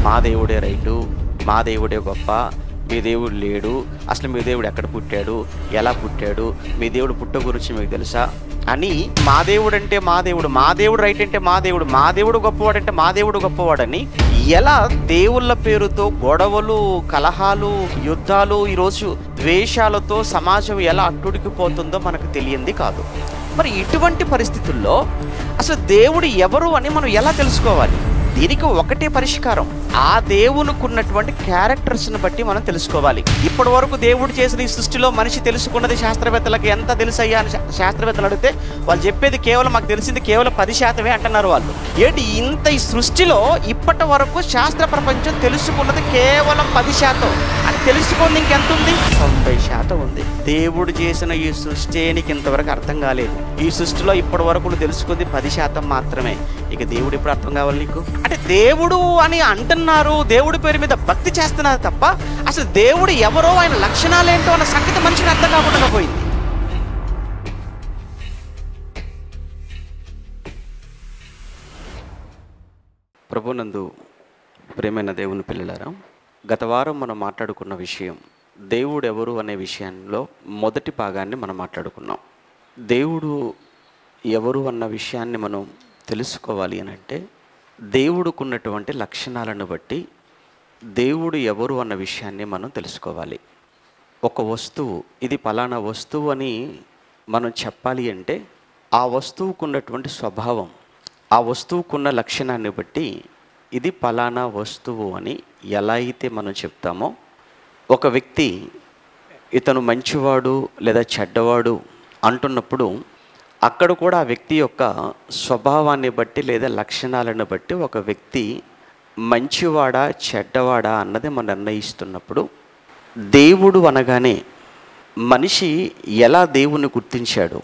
మా దేవుడే రైటు, మా దేవుడే గొప్ప, మీ దేవుడు లేడు, అసలు మీ దేవుడు ఎక్కడ పుట్టాడు, ఎలా పుట్టాడు, మీ దేవుడు పుట్ట గురించి మీకు తెలుసా అని మా దేవుడు అంటే మా దేవుడు రైట్ అంటే మా దేవుడు గొప్పవాడు అంటే మా దేవుడు గొప్పవాడని ఎలా దేవుళ్ళ పేరుతో గొడవలు, కలహాలు, యుద్ధాలు, ఈరోజు ద్వేషాలతో సమాజం ఎలా అట్టుడికిపోతుందో మనకు తెలియంది కాదు. మరి ఇటువంటి పరిస్థితుల్లో అసలు దేవుడు ఎవరు అని మనం ఎలా తెలుసుకోవాలి? దీనికి ఒకటే పరిష్కారం, ఆ దేవునికి ఉన్నటువంటి క్యారెక్టర్స్ని బట్టి మనం తెలుసుకోవాలి. ఇప్పటి వరకు దేవుడు చేసిన ఈ సృష్టిలో మనిషి తెలుసుకున్నది శాస్త్రవేత్తలకు ఎంత తెలుసయ్యా అని శాస్త్రవేత్తలు అడిగితే వాళ్ళు చెప్పేది కేవలం మాకు తెలిసింది కేవలం 10% అంటున్నారు వాళ్ళు. ఏంటి ఇంత ఈ సృష్టిలో ఇప్పటి వరకు శాస్త్ర ప్రపంచం తెలుసుకున్నది కేవలం 10% అని తెలుసుకుంది ఇంకెంత ఉంది? 90% ఉంది. దేవుడు చేసిన ఈ సృష్టి నీకు ఇంతవరకు అర్థం కాలేదు. ఈ సృష్టిలో ఇప్పటి వరకు నువ్వు తెలుసుకుంది 10% మాత్రమే. ఇక దేవుడు ఇప్పుడు అర్థం కావాలి నీకు అంటే దేవుడు అని అంటున్నారు, దేవుడి పేరు మీద భక్తి చేస్తున్నారు తప్ప అసలు దేవుడు ఎవరో, ఆయన లక్షణాలు ఏంటో అన్న సంగతి మనిషిని అర్థం కాకుండా పోయింది. ప్రభునందు ప్రియమైన దేవుని పిల్లలారా, గత వారం మనం మాట్లాడుకున్న విషయం దేవుడు ఎవరు అనే విషయంలో మొదటి భాగాన్ని మనం మాట్లాడుకున్నాం. దేవుడు ఎవరు అన్న విషయాన్ని మనం తెలుసుకోవాలి అని అంటే దేవుడికి ఉన్నటువంటి లక్షణాలను బట్టి దేవుడు ఎవరు అన్న విషయాన్ని మనం తెలుసుకోవాలి. ఒక వస్తువు ఇది పలానా వస్తువు అని మనం చెప్పాలి అంటే ఆ వస్తువుకు ఉన్నటువంటి స్వభావం, ఆ వస్తువుకున్న లక్షణాన్ని బట్టి ఇది పలానా వస్తువు అని ఎలా అయితే మనం చెప్తామో, ఒక వ్యక్తి ఇతను మంచివాడు లేదా చెడ్డవాడు అంటున్నప్పుడు అక్కడ కూడా ఆ వ్యక్తి యొక్క స్వభావాన్ని బట్టి లేదా లక్షణాలను బట్టి ఒక వ్యక్తి మంచివాడా చెడ్డవాడా అన్నది మనం నిర్ణయిస్తున్నప్పుడు, దేవుడు అనగానే మనిషి ఎలా దేవుణ్ణి గుర్తించాడు,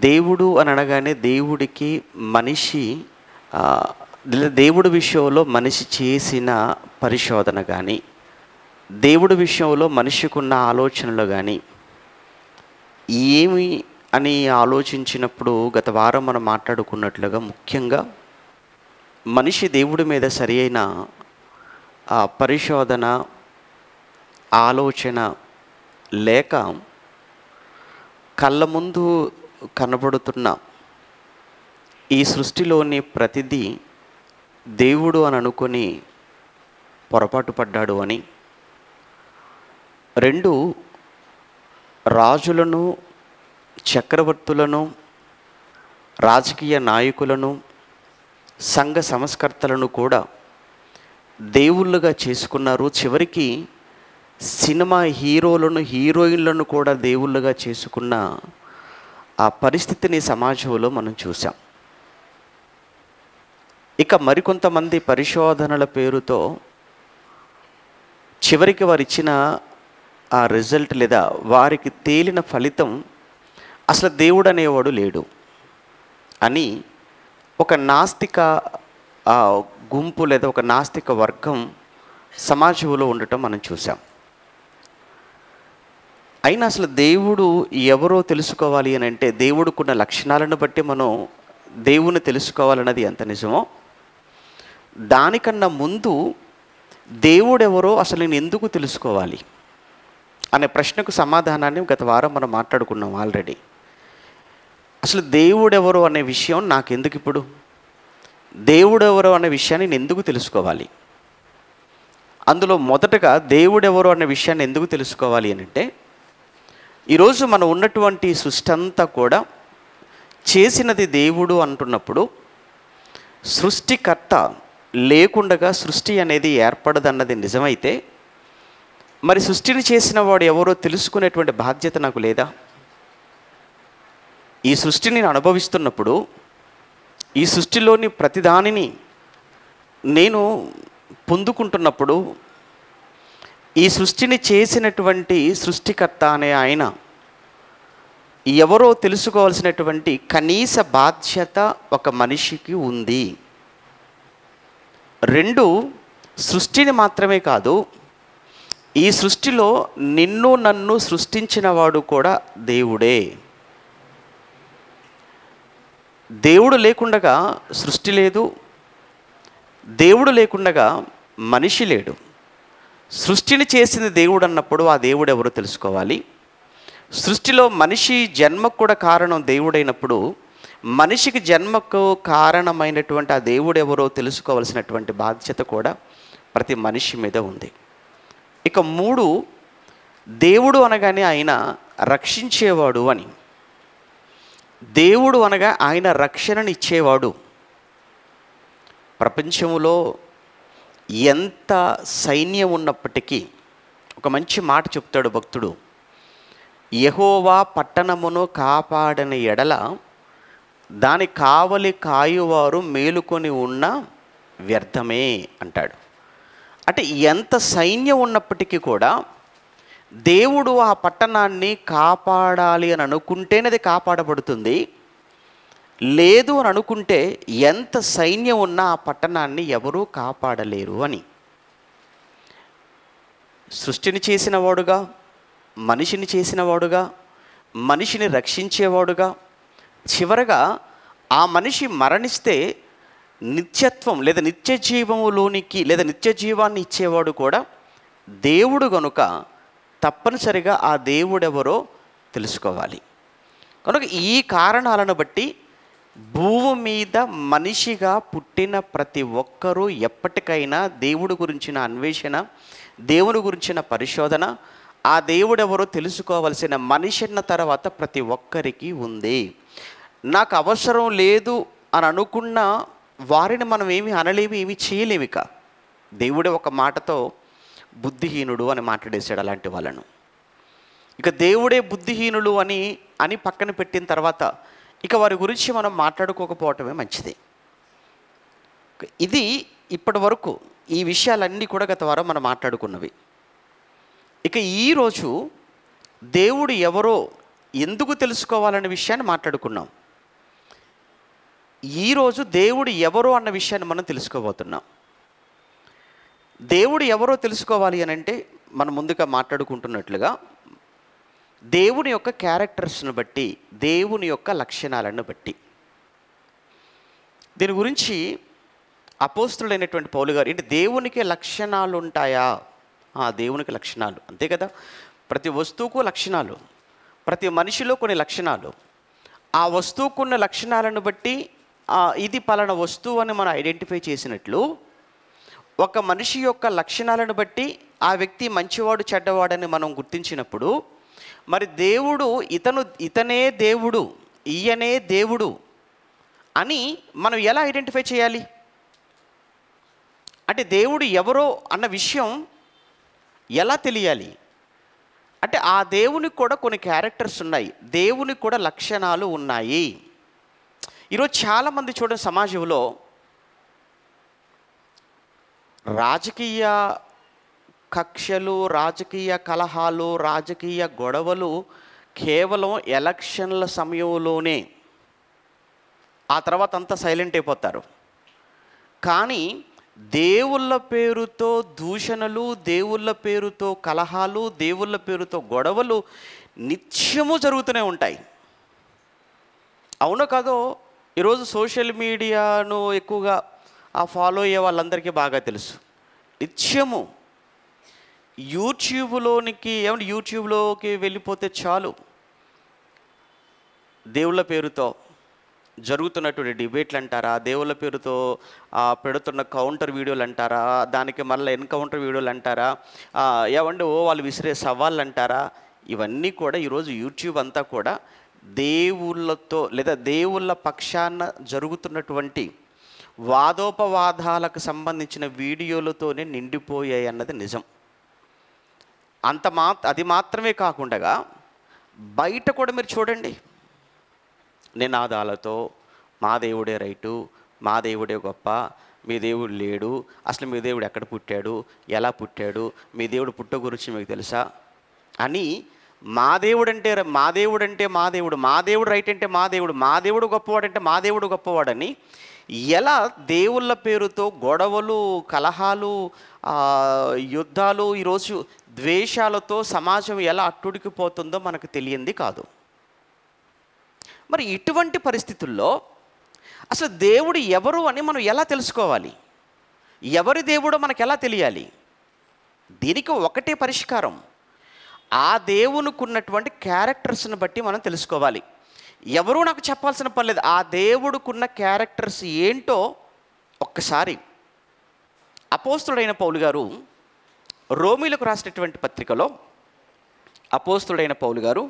దేవుడు అని అనగానే దేవుడికి మనిషి దేవుడి విషయంలో మనిషి చేసిన పరిశోధన కానీ, దేవుడి విషయంలో మనిషికి ఉన్న ఆలోచనలు కానీ ఏమి అని ఆలోచించినప్పుడు గత వారం మనం మాట్లాడుకున్నట్లుగా ముఖ్యంగా మనిషి దేవుడి మీద సరి అయిన పరిశోధన, ఆలోచన లేక కళ్ళ ముందు కనబడుతున్న ఈ సృష్టిలోని ప్రతిదీ దేవుడు అని అనుకొని పొరపాటు పడ్డాడు అని, 2 రాజులను, చక్రవర్తులను, రాజకీయ నాయకులను, సంఘ సంస్కర్తలను కూడా దేవుళ్ళుగా చేసుకున్నారు. చివరికి సినిమా హీరోలను, హీరోయిన్లను కూడా దేవుళ్ళుగా చేసుకున్న ఆ పరిస్థితిని సమాజంలో మనం చూసాం. ఇక మరికొంతమంది పరిశోధనల పేరుతో చివరికి వారు ఇచ్చిన ఆ రిజల్ట్ లేదా వారికి తేలిన ఫలితం అసలు దేవుడు అనేవాడు లేడు అని ఒక నాస్తిక గుంపు లేదా ఒక నాస్తిక వర్గం సమాజంలో ఉండటం మనం చూసాం. అయినా అసలు దేవుడు ఎవరో తెలుసుకోవాలి అని అంటే దేవుడికున్న లక్షణాలను బట్టి మనం దేవుని తెలుసుకోవాలన్నది ఎంత నిజమో, దానికన్నా ముందు దేవుడెవరో అసలు నేను ఎందుకు తెలుసుకోవాలి అనే ప్రశ్నకు సమాధానాన్ని గత వారం మనం మాట్లాడుకున్నాం ఆల్రెడీ. అసలు దేవుడెవరో అనే విషయం నాకెందుకు, ఇప్పుడు దేవుడెవరో అనే విషయాన్ని నేను ఎందుకు తెలుసుకోవాలి? అందులో మొదటగా దేవుడెవరో అనే విషయాన్ని ఎందుకు తెలుసుకోవాలి అని అంటే, ఈరోజు మనం ఉన్నటువంటి సృష్టి అంతా కూడా చేసినది దేవుడు అంటున్నప్పుడు, సృష్టికర్త లేకుండగా సృష్టి అనేది ఏర్పడదన్నది నిజమైతే, మరి సృష్టిని చేసిన వాడు ఎవరో తెలుసుకునేటువంటి బాధ్యత నాకు లేదా? ఈ సృష్టిని నేను అనుభవిస్తున్నప్పుడు, ఈ సృష్టిలోని ప్రతిదానిని నేను పొందుకుంటున్నప్పుడు, ఈ సృష్టిని చేసినటువంటి సృష్టికర్త అనే ఆయన ఎవరో తెలుసుకోవాల్సినటువంటి కనీస బాధ్యత ఒక మనిషికి ఉంది. 2, సృష్టిని మాత్రమే కాదు, ఈ సృష్టిలో నిన్ను నన్ను సృష్టించిన వాడు కూడా దేవుడే. దేవుడు లేకుండగా సృష్టి లేదు, దేవుడు లేకుండగా మనిషి లేడు. సృష్టిని చేసింది దేవుడు అన్నప్పుడు ఆ దేవుడు ఎవరో తెలుసుకోవాలి. సృష్టిలో మనిషి జన్మకు కూడా కారణం దేవుడైనప్పుడు మనిషికి జన్మకు కారణమైనటువంటి ఆ దేవుడు ఎవరో తెలుసుకోవాల్సినటువంటి బాధ్యత కూడా ప్రతి మనిషి మీద ఉంది. ఇక 3, దేవుడు అనగానే ఆయన రక్షించేవాడు అని. దేవుడు అనగా ఆయన రక్షణని ఇచ్చేవాడు. ప్రపంచంలో ఎంత సైన్యం ఉన్నప్పటికీ ఒక మంచి మాట చెప్తాడు భక్తుడు, యెహోవా పట్టణమును కాపాడని ఎడల దాని కావలి కాయువారు మేలుకొని ఉన్న వ్యర్థమే అంటాడు. అంటే ఎంత సైన్యం ఉన్నప్పటికీ కూడా దేవుడు ఆ పట్టణాన్ని కాపాడాలి అని అనుకుంటేనే అది కాపాడబడుతుంది. లేదు అని అనుకుంటే ఎంత సైన్యం ఉన్నా ఆ పట్టణాన్ని ఎవరూ కాపాడలేరు అని. సృష్టిని చేసిన వాడుగా, మనిషిని చేసిన వాడుగా, మనిషిని రక్షించేవాడుగా, చివరగా ఆ మనిషి మరణిస్తే నిత్యత్వం లేదా నిత్య జీవములోనికి లేదా నిత్య జీవాన్ని ఇచ్చేవాడు కూడా దేవుడు గనుక తప్పనిసరిగా ఆ దేవుడెవరో తెలుసుకోవాలి. కనుక ఈ కారణాలను బట్టి భూమి మీద మనిషిగా పుట్టిన ప్రతి ఒక్కరూ ఎప్పటికైనా దేవుడి గురించిన అన్వేషణ, దేవుని గురించిన పరిశోధన, ఆ దేవుడెవరో తెలుసుకోవాల్సిన మనిషి అన్న తర్వాత ప్రతి ఒక్కరికి ఉంది. నాకు అవసరం లేదు అని అనుకున్న వారిని మనం ఏమి అనలేమి, ఏమి చేయలేము. ఇక దేవుడే ఒక మాటతో బుద్ధిహీనుడు అని మాట్లాడేశాడు అలాంటి వాళ్ళను. ఇక దేవుడే బుద్ధిహీనులు అని పక్కన పెట్టిన తర్వాత ఇక వారి గురించి మనం మాట్లాడుకోకపోవటమే మంచిది. ఇది ఇప్పటి వరకు ఈ విషయాలన్నీ కూడా గత వారం మనం మాట్లాడుకున్నవి. ఇక ఈరోజు దేవుడు ఎవరో ఎందుకు తెలుసుకోవాలనే విషయాన్ని మాట్లాడుకున్నాం. ఈరోజు దేవుడు ఎవరో అన్న విషయాన్ని మనం తెలుసుకోబోతున్నాం. దేవుడు ఎవరో తెలుసుకోవాలి అని అంటే మనం ముందుగా మాట్లాడుకుంటున్నట్లుగా దేవుని యొక్క క్యారెక్టర్స్ను బట్టి, దేవుని యొక్క లక్షణాలను బట్టి. దీని గురించి అపోస్తులైనటువంటి పౌలు గారు ఏంటి, దేవునికి లక్షణాలు ఉంటాయా? దేవునికి లక్షణాలు అంతే కదా. ప్రతి వస్తువుకు లక్షణాలు, ప్రతి మనిషిలో కొన్ని లక్షణాలు, ఆ వస్తువుకున్న లక్షణాలను బట్టి ఇది పలానా వస్తువు అని మనం ఐడెంటిఫై చేసినట్లు ఒక మనిషి యొక్క లక్షణాలను బట్టి ఆ వ్యక్తి మంచివాడు చెడ్డవాడని మనం గుర్తించినప్పుడు మరి దేవుడు ఇతనే దేవుడు, ఈయనే దేవుడు అని మనం ఎలా ఐడెంటిఫై చేయాలి? అంటే దేవుడు ఎవరో అన్న విషయం ఎలా తెలియాలి అంటే ఆ దేవునికి కూడా కొన్ని క్యారెక్టర్స్ ఉన్నాయి, దేవునికి కూడా లక్షణాలు ఉన్నాయి. ఈరోజు చాలామంది చూడండి, సమాజంలో రాజకీయ కక్షలు, రాజకీయ కలహాలు, రాజకీయ గొడవలు కేవలం ఎలక్షన్ల సమయంలోనే, ఆ తర్వాత అంతా సైలెంట్ అయిపోతారు. కానీ దేవుళ్ళ పేరుతో దూషణలు, దేవుళ్ళ పేరుతో కలహాలు, దేవుళ్ళ పేరుతో గొడవలు నిత్యము జరుగుతూనే ఉంటాయి. అవునో కాదో ఈరోజు సోషల్ మీడియాను ఎక్కువగా ఫాలో అయ్యే వాళ్ళందరికీ బాగా తెలుసు. నిత్యము యూట్యూబ్లోకి వెళ్ళిపోతే చాలు, దేవుళ్ళ పేరుతో జరుగుతున్నటువంటి డిబేట్లు అంటారా, దేవుళ్ళ పేరుతో పెడుతున్న కౌంటర్ వీడియోలు అంటారా, దానికి మళ్ళీ ఎన్కౌంటర్ వీడియోలు అంటారా, ఏమంటే వాళ్ళు విసిరే సవాళ్ళు అంటారా, ఇవన్నీ కూడా ఈరోజు యూట్యూబ్ అంతా కూడా దేవుళ్ళతో లేదా దేవుళ్ళ పక్షాన జరుగుతున్నటువంటి వాదోపవాదాలకు సంబంధించిన వీడియోలతోనే నిండిపోయాయి అన్నది నిజం. అది మాత్రమే కాకుండా బయట కూడా మీరు చూడండి, నినాదాలతో మా దేవుడే రైటు, మా దేవుడే గొప్ప, మీ దేవుడు లేడు, అసలు మీ దేవుడు ఎక్కడ పుట్టాడు, ఎలా పుట్టాడు, మీ దేవుడు పుట్ట గురించి మీకు తెలుసా అని మా దేవుడు రైట్ అంటే మా దేవుడు గొప్పవాడంటే మా దేవుడు గొప్పవాడని ఎలా దేవుళ్ళ పేరుతో గొడవలు, కలహాలు, యుద్ధాలు, ఈరోజు ద్వేషాలతో సమాజం ఎలా అట్టుడికిపోతుందో మనకు తెలియంది కాదు. మరి ఇటువంటి పరిస్థితుల్లో అసలు దేవుడు ఎవరు అని మనం ఎలా తెలుసుకోవాలి? ఎవరి దేవుడో మనకు ఎలా తెలియాలి? దీనికి ఒకటే పరిష్కారం, ఆ దేవునికి ఉన్నటువంటి క్యారెక్టర్స్ని బట్టి మనం తెలుసుకోవాలి. ఎవరూ నాకు చెప్పాల్సిన పని లేదు. ఆ దేవుడికున్న క్యారెక్టర్స్ ఏంటో ఒక్కసారి అపోస్తుడైన పౌలు గారు రోమీలకు రాసినటువంటి పత్రికలో, అపోస్తుడైన పౌలు గారు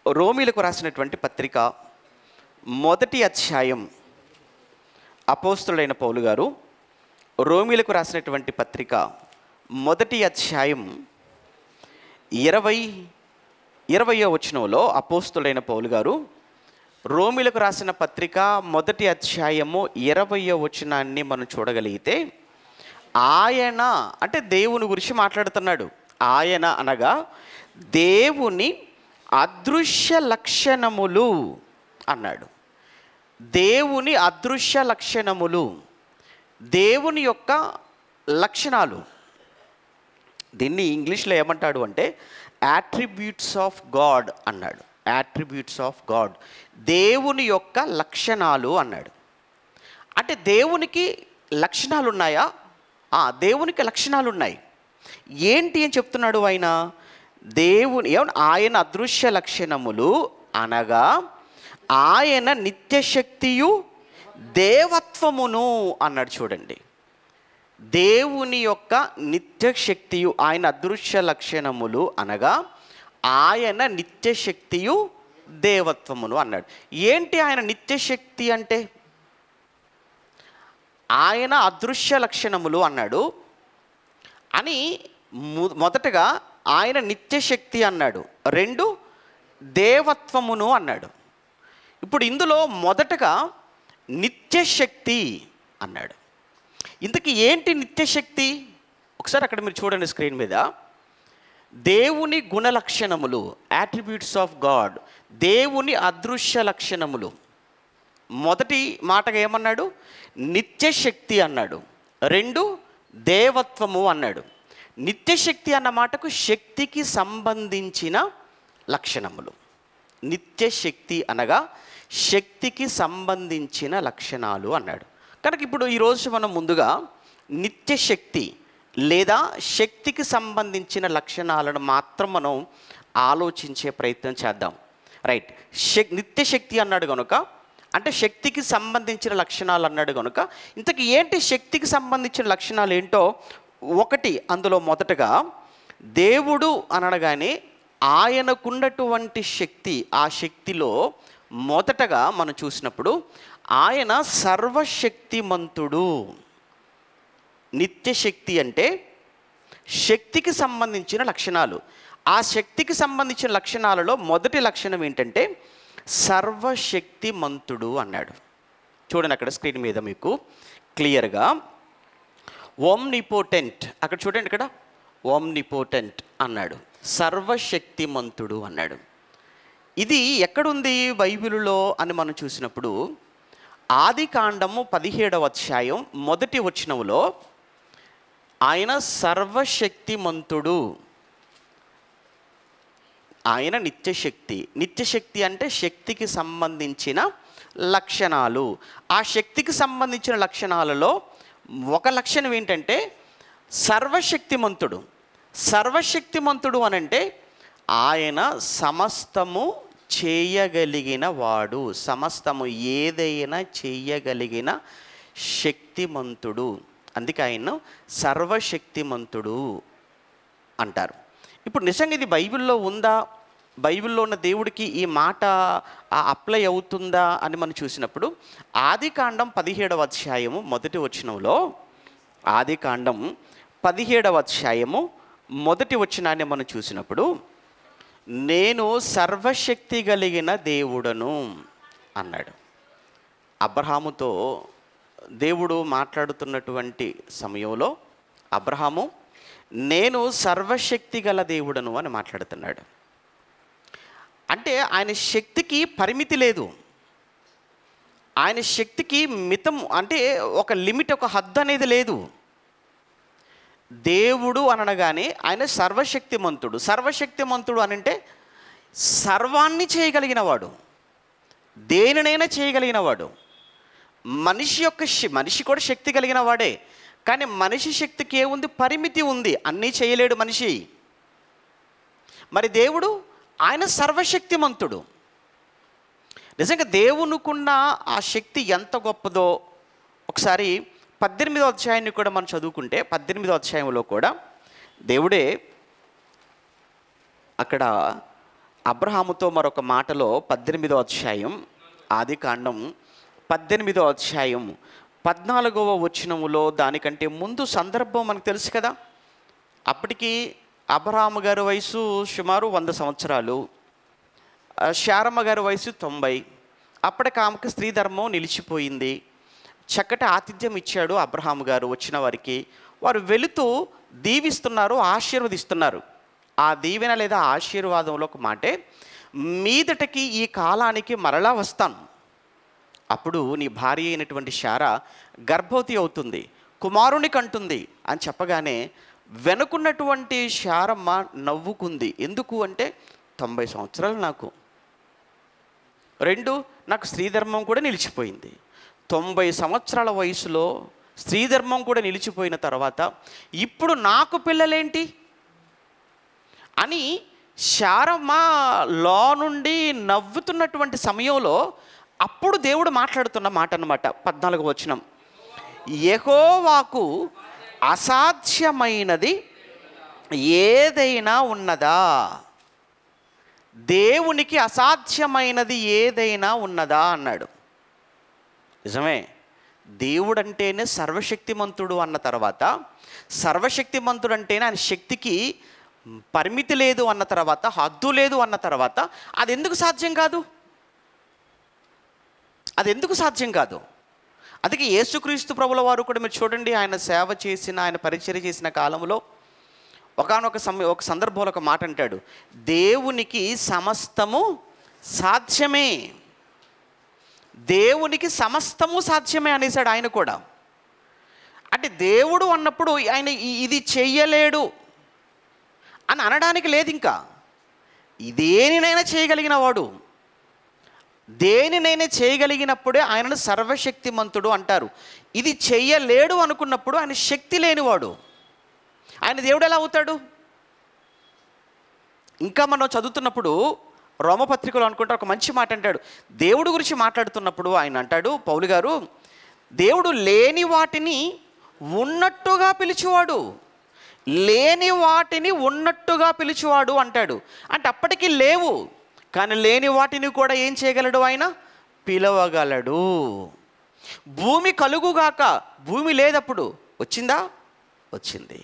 రోమీలకు రాసినటువంటి పత్రిక మొదటి అధ్యాయం, అపోస్తుడైన పౌలు గారు రోమీలకు రాసినటువంటి పత్రిక మొదటి అధ్యాయం 20వ వచనంలో అపోస్తుడైన పౌలు గారు రోమీలకు రాసిన పత్రిక మొదటి అధ్యాయము 20వ వచనాన్ని మనం చూడగలిగితే, ఆయన అంటే దేవుని గురించి మాట్లాడుతున్నాడు. ఆయన అనగా దేవుని అదృశ్య లక్షణములు అన్నాడు. దేవుని అదృశ్య లక్షణములు, దేవుని యొక్క లక్షణాలు. దీన్ని ఇంగ్లీష్లో ఏమంటాడు అంటే యాట్రిబ్యూట్స్ ఆఫ్ గాడ్ అన్నాడు. యాట్రిబ్యూట్స్ ఆఫ్ గాడ్, దేవుని యొక్క లక్షణాలు అన్నాడు. అంటే దేవునికి లక్షణాలు ఉన్నాయా? దేవునికి లక్షణాలు ఉన్నాయి. ఏంటి అని చెప్తున్నాడు ఆయన? ఆయన అదృశ్య లక్షణములు అనగా ఆయన నిత్యశక్తియు దేవత్వమును అన్నాడు. చూడండి, దేవుని యొక్క నిత్యశక్తియు, ఆయన అదృశ్య లక్షణములు అనగా ఆయన నిత్యశక్తియు దేవత్వమును అన్నాడు. ఏంటి ఆయన నిత్యశక్తి అంటే? ఆయన అదృశ్య లక్షణములు అన్నాడు అని మొదటగా ఆయన నిత్యశక్తి అన్నాడు, 2 దేవత్వమును అన్నాడు. ఇప్పుడు ఇందులో మొదటగా నిత్యశక్తి అన్నాడు. ఇంతకీ ఏంటి నిత్యశక్తి? ఒకసారి అక్కడ మీరు చూడండి స్క్రీన్ మీద. దేవుని గుణలక్షణములు, యాట్రిబ్యూట్స్ ఆఫ్ గాడ్, దేవుని అదృశ్య లక్షణములు. మొదటి మాటగా ఏమన్నాడు? నిత్యశక్తి అన్నాడు. 2 దేవత్వము అన్నాడు. నిత్యశక్తి అన్న మాటకు శక్తికి సంబంధించిన లక్షణములు. నిత్యశక్తి అనగా శక్తికి సంబంధించిన లక్షణాలు అన్నాడు. కనుక ఇప్పుడు ఈరోజు మనం ముందుగా నిత్యశక్తి లేదా శక్తికి సంబంధించిన లక్షణాలను మాత్రం మనం ఆలోచించే ప్రయత్నం చేద్దాం. రైట్, నిత్యశక్తి అన్నాడు కనుక, అంటే శక్తికి సంబంధించిన లక్షణాలు అన్నాడు కనుక, ఇంతకీ ఏంటి శక్తికి సంబంధించిన లక్షణాలు ఏంటో ఒకటి, అందులో మొదటగా దేవుడు అనగానే ఆయనకున్నటువంటి శక్తి, ఆ శక్తిలో మొదటగా మనం చూసినప్పుడు ఆయన సర్వశక్తిమంతుడు. నిత్యశక్తి అంటే శక్తికి సంబంధించిన లక్షణాలు. ఆ శక్తికి సంబంధించిన లక్షణాలలో మొదటి లక్షణం ఏంటంటే సర్వశక్తిమంతుడు అన్నాడు. చూడండి అక్కడ స్క్రీన్ మీద మీకు క్లియర్గా ఓమ్నిపోటెంట్, అక్కడ చూడండి, ఇక్కడ ఓమ్నిపోటెంట్ అన్నాడు, సర్వశక్తిమంతుడు అన్నాడు. ఇది ఎక్కడుంది బైబిలులో అని మనం చూసినప్పుడు ఆదికాండము 17వ అధ్యాయం 1వ వచనంలో ఆయన సర్వశక్తిమంతుడు, ఆయన నిత్యశక్తి. నిత్యశక్తి అంటే శక్తికి సంబంధించిన లక్షణాలు. ఆ శక్తికి సంబంధించిన లక్షణాలలో ఒక లక్షణం ఏంటంటే సర్వశక్తిమంతుడు. సర్వశక్తిమంతుడు అనంటే ఆయన సమస్తము చేయగలిగిన వాడు, సమస్తము ఏదైనా చేయగలిగిన శక్తిమంతుడు. అందుకే ఆయన సర్వశక్తిమంతుడు అంటారు. ఇప్పుడు నిజంగా ఇది బైబిల్లో ఉందా? బైబిల్లో ఉన్న దేవుడికి ఈ మాట అప్లై అవుతుందా అని మనం చూసినప్పుడు ఆదికాండం 17వ అధ్యాయము 1వ వచనంలో, ఆదికాండం 17వ అధ్యాయము 1వ వచనాన్ని మనం చూసినప్పుడు నేను సర్వశక్తి కలిగిన దేవుడను అన్నాడు. అబ్రహాముతో దేవుడు మాట్లాడుతున్నటువంటి సమయంలో అబ్రహాము నేను సర్వశక్తి గల దేవుడను అని మాట్లాడుతున్నాడు. అంటే ఆయన శక్తికి పరిమితి లేదు, ఆయన శక్తికి మితం అంటే ఒక లిమిట్, ఒక హద్దు అనేది లేదు. దేవుడు అనగానే ఆయన సర్వశక్తిమంతుడు. సర్వశక్తిమంతుడు అనంటే సర్వాన్ని చేయగలిగిన వాడు, దేనినైనా చేయగలిగిన వాడు. మనిషి కూడా శక్తి కలిగిన వాడే, కానీ మనిషి శక్తికి ఏముంది? పరిమితి ఉంది, అన్నీ చేయలేడు మనిషి. మరి దేవుడు, ఆయన సర్వశక్తిమంతుడు. నిజంగా దేవునికున్న ఆ శక్తి ఎంత గొప్పదో ఒకసారి 18వ అధ్యాయాన్ని కూడా మనం చదువుకుంటే, 18వ అధ్యాయంలో కూడా దేవుడే అక్కడ అబ్రహాముతో మరొక మాటలో 18వ అధ్యాయం, ఆదికాండం 18వ అధ్యాయం 14వ వచనములో, దానికంటే ముందు సందర్భం మనకు తెలుసు కదా. అప్పటికి అబ్రహాము గారి వయసు సుమారు 100 సంవత్సరాలు, శారమ్మ గారి వయసు 90. అప్పటికి ఆమెకు స్త్రీ ధర్మం నిలిచిపోయింది. చక్కటి ఆతిథ్యం ఇచ్చాడు అబ్రహాము గారు వచ్చిన వారికి. వారు వెళుతూ దీవిస్తున్నారు, ఆశీర్వదిస్తున్నారు. ఆ దీవెన లేదా ఆశీర్వాదంలో ఒక మాటే, మీదటికి ఈ కాలానికి మరలా వస్తాను, అప్పుడు నీ భార్య అయినటువంటి శారా గర్భవతి అవుతుంది, కుమారుని కంటుంది అని చెప్పగానే వెనుకున్నటువంటి శారమ్మ నవ్వుకుంది. ఎందుకు అంటే 90 సంవత్సరాలు నాకు, 2 నాకు స్త్రీధర్మం కూడా నిలిచిపోయింది. 90 సంవత్సరాల వయసులో స్త్రీధర్మం కూడా నిలిచిపోయిన తర్వాత ఇప్పుడు నాకు పిల్లలేంటి అని శారమ్మ లో నుండి నవ్వుతున్నటువంటి సమయంలో అప్పుడు దేవుడు మాట్లాడుతున్న మాట అన్నమాట. 14వ వచనం, యెహోవాకు అసాధ్యమైనది ఏదైనా ఉన్నదా? దేవునికి అసాధ్యమైనది ఏదైనా ఉన్నదా అన్నాడు. నిజమే, దేవుడు అంటేనే సర్వశక్తిమంతుడు అన్న తర్వాత, సర్వశక్తిమంతుడు అంటేనే ఆయన శక్తికి పరిమితి లేదు అన్న తర్వాత, హద్దు లేదు అన్న తర్వాత, అది ఎందుకు సాధ్యం కాదు? అది ఎందుకు సాధ్యం కాదు? అందుకే యేసుక్రీస్తు ప్రభుల వారు కూడా మీరు చూడండి, ఆయన సేవ చేసిన, ఆయన పరిచర్య చేసిన కాలంలో ఒకానొక ఒక సందర్భంలో ఒక మాట అంటాడు, దేవునికి సమస్తము సాధ్యమే, దేవునికి సమస్తము సాధ్యమే అనేసాడు ఆయన కూడా. అంటే దేవుడు అన్నప్పుడు ఆయన ఇది చెయ్యలేడు అని అనడానికి లేదు. ఇంకా దేనినైనా చేయగలిగిన వాడు, దేనినైనా చేయగలిగినప్పుడే ఆయనను సర్వశక్తిమంతుడు అంటారు. ఇది చెయ్యలేడు అనుకున్నప్పుడు ఆయన శక్తి లేనివాడు. ఆయన దేవుడు ఎలా అవుతాడు? ఇంకా మనం చదువుతున్నప్పుడు రోమపత్రికలో అనుకుంటే ఒక మంచి మాట అంటాడు. దేవుడు గురించి మాట్లాడుతున్నప్పుడు ఆయన అంటాడు, పౌలు గారు, దేవుడు లేని వాటిని ఉన్నట్టుగా పిలిచేవాడు, లేని వాటిని ఉన్నట్టుగా పిలిచేవాడు అంటాడు. అంటే అప్పటికి లేవు, కానీ లేని వాటిని కూడా ఏం చేయగలడు? ఆయన పిలవగలడు. భూమి కలుగుగాక, భూమి లేదప్పుడు వచ్చిందా? వచ్చింది.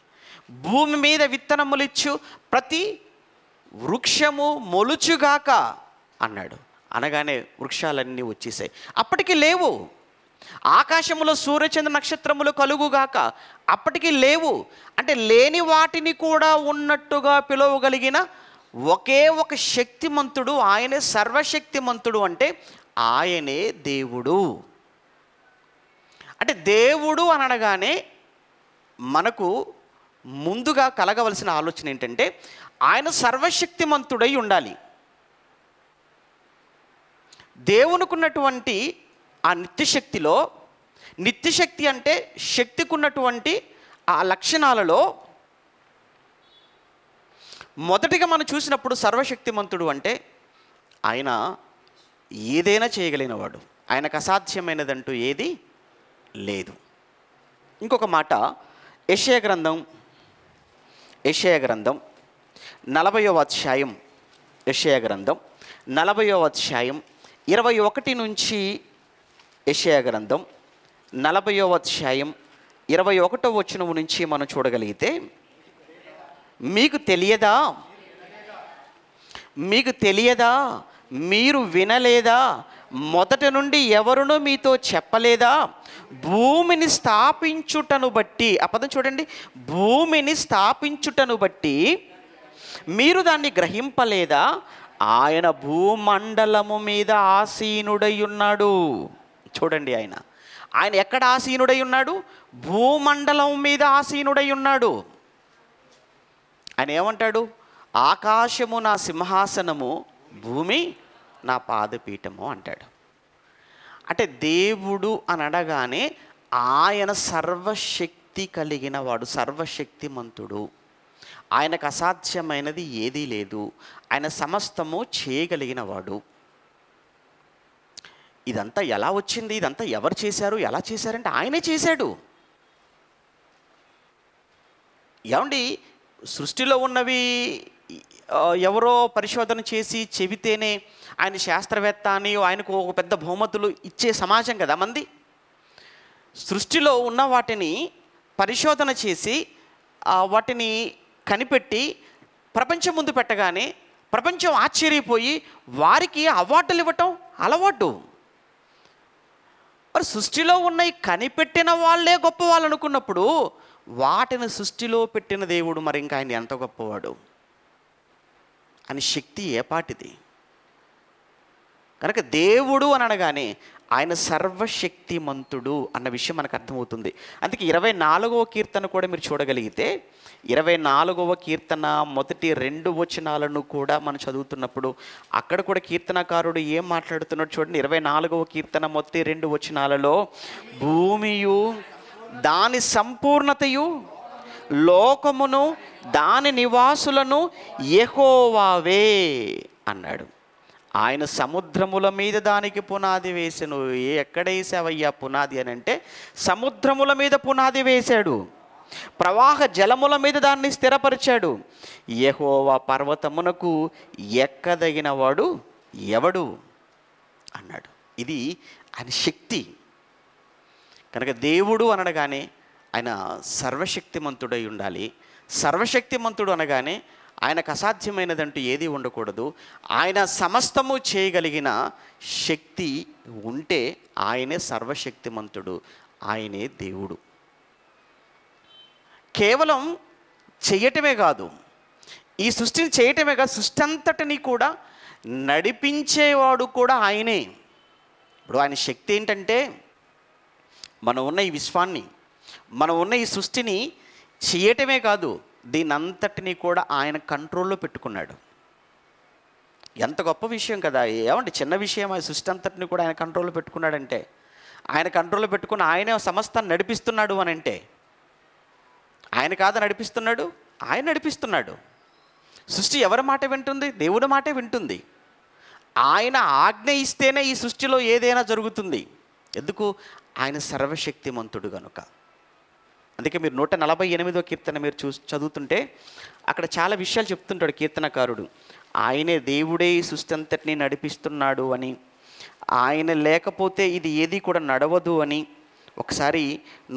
భూమి మీద విత్తనములిచ్చు ప్రతి వృక్షము మొలుచుగాక అన్నాడు. అనగానే వృక్షాలన్నీ వచ్చేసాయి. అప్పటికి లేవు. ఆకాశములో సూర్యచంద్ర నక్షత్రములు కలుగుగాక, అప్పటికి లేవు. అంటే లేని వాటిని కూడా ఉన్నట్టుగా పిలవగలిగిన ఒకే ఒక శక్తిమంతుడు, ఆయనే సర్వశక్తిమంతుడు. అంటే ఆయనే దేవుడు. అంటే దేవుడు అని అనగానే మనకు ముందుగా కలగవలసిన ఆలోచన ఏంటంటే, ఆయన సర్వశక్తిమంతుడై ఉండాలి. దేవునికున్నటువంటి ఆ నిత్యశక్తిలో, నిత్యశక్తి అంటే శక్తికి ఉన్నటువంటి ఆ లక్షణాలలో మొదటిగా మనం చూసినప్పుడు సర్వశక్తిమంతుడు అంటే ఆయన ఏదైనా చేయగలిగినవాడు, ఆయనకు అసాధ్యమైనదంటూ ఏది లేదు. ఇంకొక మాట, యెషయా గ్రంథం 40వ అధ్యాయం, యెషయా గ్రంథం 40వ అధ్యాయం 21 నుంచి, యెషయా గ్రంథం 40వ అధ్యాయం 21వ వచనం నుంచి మనం చూడగలిగితే, మీకు తెలియదా, మీకు తెలియదా, మీరు వినలేదా, మొదట నుండి ఎవరునూ మీతో చెప్పలేదా, భూమిని స్థాపించుటను బట్టి, ఆ పదం చూడండి, భూమిని స్థాపించుటను బట్టి మీరు దాన్ని గ్రహింపలేదా, ఆయన భూమండలము మీద ఆసీనుడై ఉన్నాడు. చూడండి, ఆయన ఎక్కడ ఆసీనుడై ఉన్నాడు? భూమండలం మీద ఆసీనుడై ఉన్నాడు. ఆయన ఏమంటాడు? ఆకాశము నా సింహాసనము, భూమి నా పాదపీఠము అంటాడు. అంటే దేవుడు అని అనగానే ఆయన సర్వశక్తి శక్తి కలిగిన వాడు, సర్వశక్తిమంతుడు. ఆయనకు అసాధ్యమైనది ఏదీ లేదు. ఆయన సమస్తము చేయగలిగిన వాడు. ఇదంతా ఎలా వచ్చింది, ఇదంతా ఎవరు చేశారు, ఎలా చేశారంటే ఆయనే చేశాడు. ఏమండి, సృష్టిలో ఉన్నవి ఎవరో పరిశోధన చేసి చెబితేనే ఆయన శాస్త్రవేత్త అని ఆయనకు ఒక పెద్ద బహుమతులు ఇచ్చే సమాజం కదా మంది. సృష్టిలో ఉన్న వాటిని పరిశోధన చేసి వాటిని కనిపెట్టి ప్రపంచం ముందు పెట్టగానే ప్రపంచం ఆశ్చర్యపోయి వారికి అవార్డులు ఇవ్వటం అలవాటు. మరి సృష్టిలో ఉన్నవి కనిపెట్టిన వాళ్ళే గొప్ప వాళ్ళు అనుకున్నప్పుడు వాటిని సృష్టిలో పెట్టిన దేవుడు మరి ఇంకా ఆయన ఎంత గొప్పవాడు అని శక్తి ఏపాటిది. కనుక దేవుడు అని అనగానే ఆయన సర్వశక్తిమంతుడు అన్న విషయం మనకు అర్థమవుతుంది. అందుకే 24వ కీర్తన కూడా మీరు చూడగలిగితే 24వ కీర్తన మొదటి 2 వచనాలను కూడా మనం చదువుతున్నప్పుడు అక్కడ కూడా కీర్తనకారుడు ఏం మాట్లాడుతున్నాడు చూడండి. 24వ కీర్తన మొదటి 2 వచనాలలో భూమియు దాని సంపూర్ణతయు, లోకమును దాని నివాసులను యెహోవావే అన్నాడు. ఆయన సముద్రముల మీద దానికి పునాది వేసెను. ఎక్కడ వేసావయ్యా పునాది అని అంటే సముద్రముల మీద పునాది వేశాడు. ప్రవాహ జలముల మీద దాన్ని స్థిరపరిచాడు. యెహోవా పర్వతమునకు ఎక్కదగిన వాడు ఎవడు అన్నాడు. ఇది ఆయన శక్తి. కనుక దేవుడు అనగానే ఆయన సర్వశక్తిమంతుడై ఉండాలి. సర్వశక్తిమంతుడు అనగానే ఆయనకు అసాధ్యమైనదంటూ ఏది ఉండకూడదు. ఆయన సమస్తము చేయగలిగిన శక్తి ఉంటే ఆయనే సర్వశక్తిమంతుడు, ఆయనే దేవుడు. కేవలం చేయటమే కాదు, ఈ సృష్టిని చేయటమే కాదు, సృష్టి అంతటిని కూడా నడిపించేవాడు కూడా ఆయనే. ఇప్పుడు ఆయన శక్తి ఏంటంటే మనం ఉన్న ఈ విశ్వాన్ని, మనం ఉన్న ఈ సృష్టిని చేయటమే కాదు, దీని అంతటినీ కూడా ఆయన కంట్రోల్లో పెట్టుకున్నాడు. ఎంత గొప్ప విషయం కదా. ఏమంటే చిన్న విషయం, ఆ సృష్టి అంతటిని కూడా ఆయన కంట్రోల్లో పెట్టుకున్నాడంటే, ఆయన కంట్రోల్లో పెట్టుకుని ఆయనే సమస్తాన్ని నడిపిస్తున్నాడు అని అంటే ఆయన కాదు నడిపిస్తున్నాడు, ఆయన నడిపిస్తున్నాడు. సృష్టి ఎవరి మాట వింటుంది? దేవుడి మాటే వింటుంది. ఆయన ఆజ్ఞ ఇస్తేనే ఈ సృష్టిలో ఏదైనా జరుగుతుంది. ఎందుకు? ఆయన సర్వశక్తిమంతుడు కనుక. అందుకే మీరు 148వ కీర్తన మీరు చదువుతుంటే అక్కడ చాలా విషయాలు చెప్తుంటాడు కీర్తనకారుడు. ఆయనే దేవుడే ఈ సృష్టి అంతటిని నడిపిస్తున్నాడు అని, ఆయన లేకపోతే ఇది ఏది కూడా నడవదు అని. ఒకసారి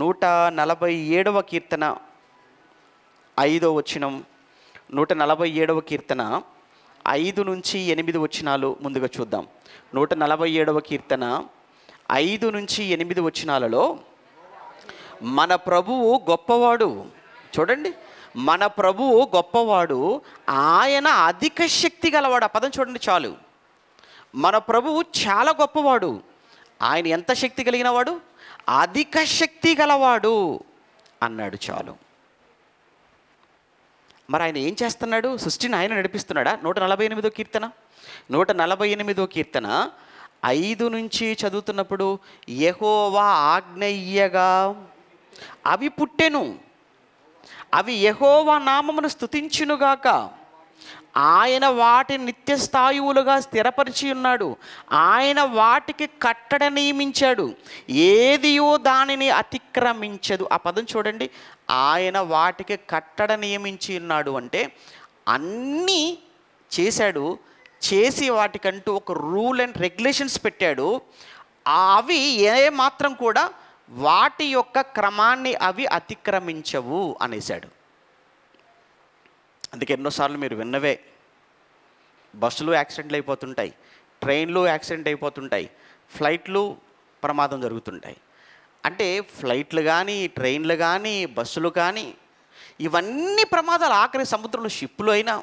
147వ కీర్తన 5వ వచనం, 147వ కీర్తన 5 నుంచి 8 వచనాలు ముందుగా చూద్దాం. 147వ కీర్తన 5 నుంచి 8 వచనాలలో మన ప్రభువు గొప్పవాడు. చూడండి, మన ప్రభువు గొప్పవాడు, ఆయన అధిక శక్తి గలవాడు. ఆ పదం చూడండి చాలు. మన ప్రభువు చాలా గొప్పవాడు, ఆయన ఎంత శక్తి కలిగిన వాడు? అధిక శక్తి గలవాడు అన్నాడు చాలు. మరి ఆయన ఏం చేస్తున్నాడు? సృష్టిని ఆయన నడిపిస్తున్నాడా? 148వ కీర్తన 148వ కీర్తన 5 నుంచి చదువుతున్నప్పుడు యెహోవా ఆజ్ఞయ్యగా అవి పుట్టెను, అవి యెహోవా నామమును స్తుతించునుగాక. ఆయన వాటిని నిత్యస్థాయువులుగా స్థిరపరిచి ఉన్నాడు. ఆయన వాటికి కట్టడ నియమించాడు, ఏదియో దానిని అతిక్రమించదు. ఆ పదం చూడండి, ఆయన వాటికి కట్టడ నియమించి ఉన్నాడు అంటే అన్నీ చేశాడు, చేసి వాటికంటూ ఒక రూల్ అండ్ రెగ్యులేషన్స్ పెట్టాడు. అవి ఏ మాత్రం కూడా వాటి యొక్క క్రమాన్ని అవి అతిక్రమించవు అనేసాడు. అందుకే ఎన్నోసార్లు మీరు విన్నవే, బస్సులు యాక్సిడెంట్లు అయిపోతుంటాయి, ట్రైన్లు యాక్సిడెంట్ అయిపోతుంటాయి, ఫ్లైట్లు ప్రమాదం జరుగుతుంటాయి. అంటే ఫ్లైట్లు కానీ, ట్రైన్లు కానీ, బస్సులు కానీ, ఇవన్నీ ప్రమాదాలు. ఆఖరి సముద్రంలో షిప్పులు అయినా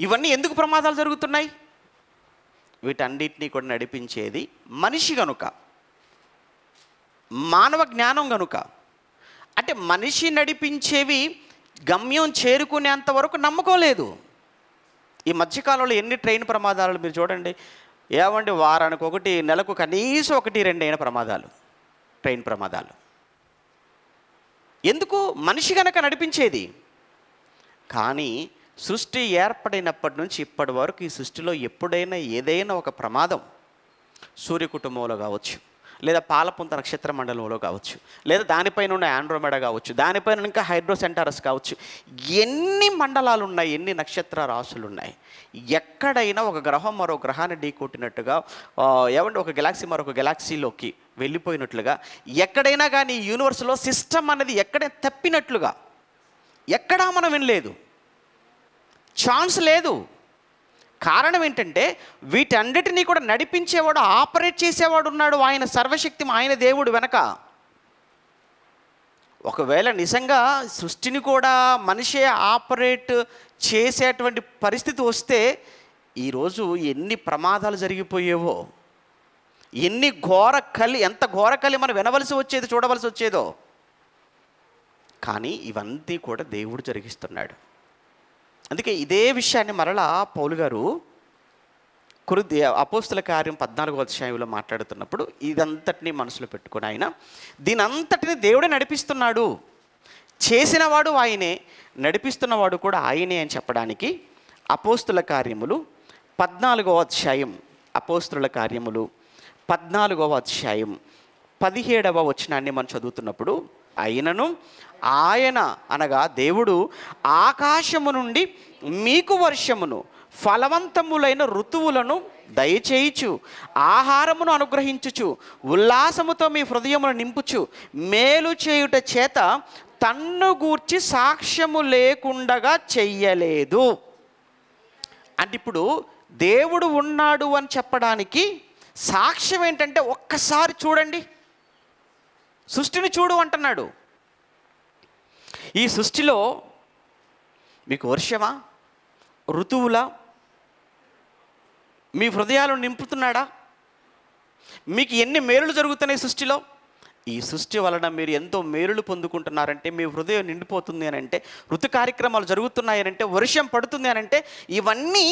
ఇవన్నీ ఎందుకు ప్రమాదాలు జరుగుతున్నాయి? వీటన్నిటినీ కూడా నడిపించేది మనిషి కనుక, మానవ జ్ఞానం కనుక. అంటే మనిషి నడిపించేవి గమ్యం చేరుకునేంత వరకు నమ్మకం లేదు. ఈ మధ్యకాలంలో ఎన్ని ట్రైన్ ప్రమాదాలు మీరు చూడండి. ఏమండి, వారానికి ఒకటి, నెలకు కనీసం 1-2 అయిన ప్రమాదాలు, ట్రైన్ ప్రమాదాలు. ఎందుకు? మనిషి గనక నడిపించేది. కానీ సృష్టి ఏర్పడినప్పటి నుంచి ఇప్పటి వరకు ఈ సృష్టిలో ఎప్పుడైనా ఏదైనా ఒక ప్రమాదం, సూర్య కుటుంబంలో కావచ్చు, లేదా పాలపుంత నక్షత్ర మండలంలో కావచ్చు, లేదా దానిపైన ఉన్న ఆండ్రోమెడా కావచ్చు, దానిపైన ఇంకా హైడ్రోసెంటారస్ కావచ్చు, ఎన్ని మండలాలు ఉన్నాయి, ఎన్ని నక్షత్ర రాశులు ఉన్నాయి, ఎక్కడైనా ఒక గ్రహం మరో గ్రహాన్ని ఢీకొట్టినట్టుగా, ఏమంటే ఒక గెలాక్సీ మరొక గెలాక్సీలోకి వెళ్ళిపోయినట్లుగా, ఎక్కడైనా కానీ యూనివర్స్లో సిస్టమ్ అనేది ఎక్కడైనా తప్పినట్లుగా ఎక్కడా మనం వినలేదు. ఛాన్స్ లేదు. కారణం ఏంటంటే వీటన్నిటినీ కూడా నడిపించేవాడు, ఆపరేట్ చేసేవాడు ఉన్నాడు. ఆయన సర్వశక్తి, ఆయన దేవుడు వెనక. ఒకవేళ నిజంగా సృష్టిని కూడా మనిషే ఆపరేట్ చేసేటువంటి పరిస్థితి వస్తే ఈరోజు ఎన్ని ప్రమాదాలు జరిగిపోయేవో, ఎంత ఘోర కలి మనం వినవలసి వచ్చేది, చూడవలసి వచ్చేదో. కానీ ఇవన్నీ కూడా దేవుడు జరిగిస్తున్నాడు. అందుకే ఇదే విషయాన్ని మరలా పౌలు గారు అపోస్తల కార్యం 14వ అధ్యాయంలో మాట్లాడుతున్నప్పుడు ఇదంతటినీ మనసులో పెట్టుకుని ఆయన దీని అంతటిని దేవుడే నడిపిస్తున్నాడు, చేసినవాడు ఆయనే, నడిపిస్తున్నవాడు కూడా ఆయనే అని చెప్పడానికి అపోస్తల కార్యములు 14వ అధ్యాయం, అపోస్తల కార్యములు 14వ అధ్యాయం 17వ వచనాన్ని మనం చదువుతున్నప్పుడు, అయినను ఆయన అనగా దేవుడు ఆకాశము నుండి మీకు వర్షమును ఫలవంతములైన ఋతువులను దయచేయుచు, ఆహారమును అనుగ్రహించుచు, ఉల్లాసముతో మీ హృదయమును నింపుచు, మేలు చేయుట చేత తన్ను గూర్చి సాక్ష్యము లేకుండగా చెయ్యలేదు. అంటే ఇప్పుడు దేవుడు ఉన్నాడు అని చెప్పడానికి సాక్ష్యం ఏంటంటే ఒక్కసారి చూడండి, సృష్టిని చూడు అంటున్నాడు. ఈ సృష్టిలో మీకు వర్షమా, ఋతువులా, మీ హృదయాలను నింపుతున్నాడా? మీకు ఎన్ని మేలులు జరుగుతున్నాయి సృష్టిలో? ఈ సృష్టి వలన మీరు ఎంతో మేలులు పొందుకుంటున్నారంటే, మీ హృదయం నిండిపోతుంది అని అంటే, ఋతు కార్యక్రమాలు జరుగుతున్నాయనంటే, వర్షం పడుతుంది అని అంటే, ఇవన్నీ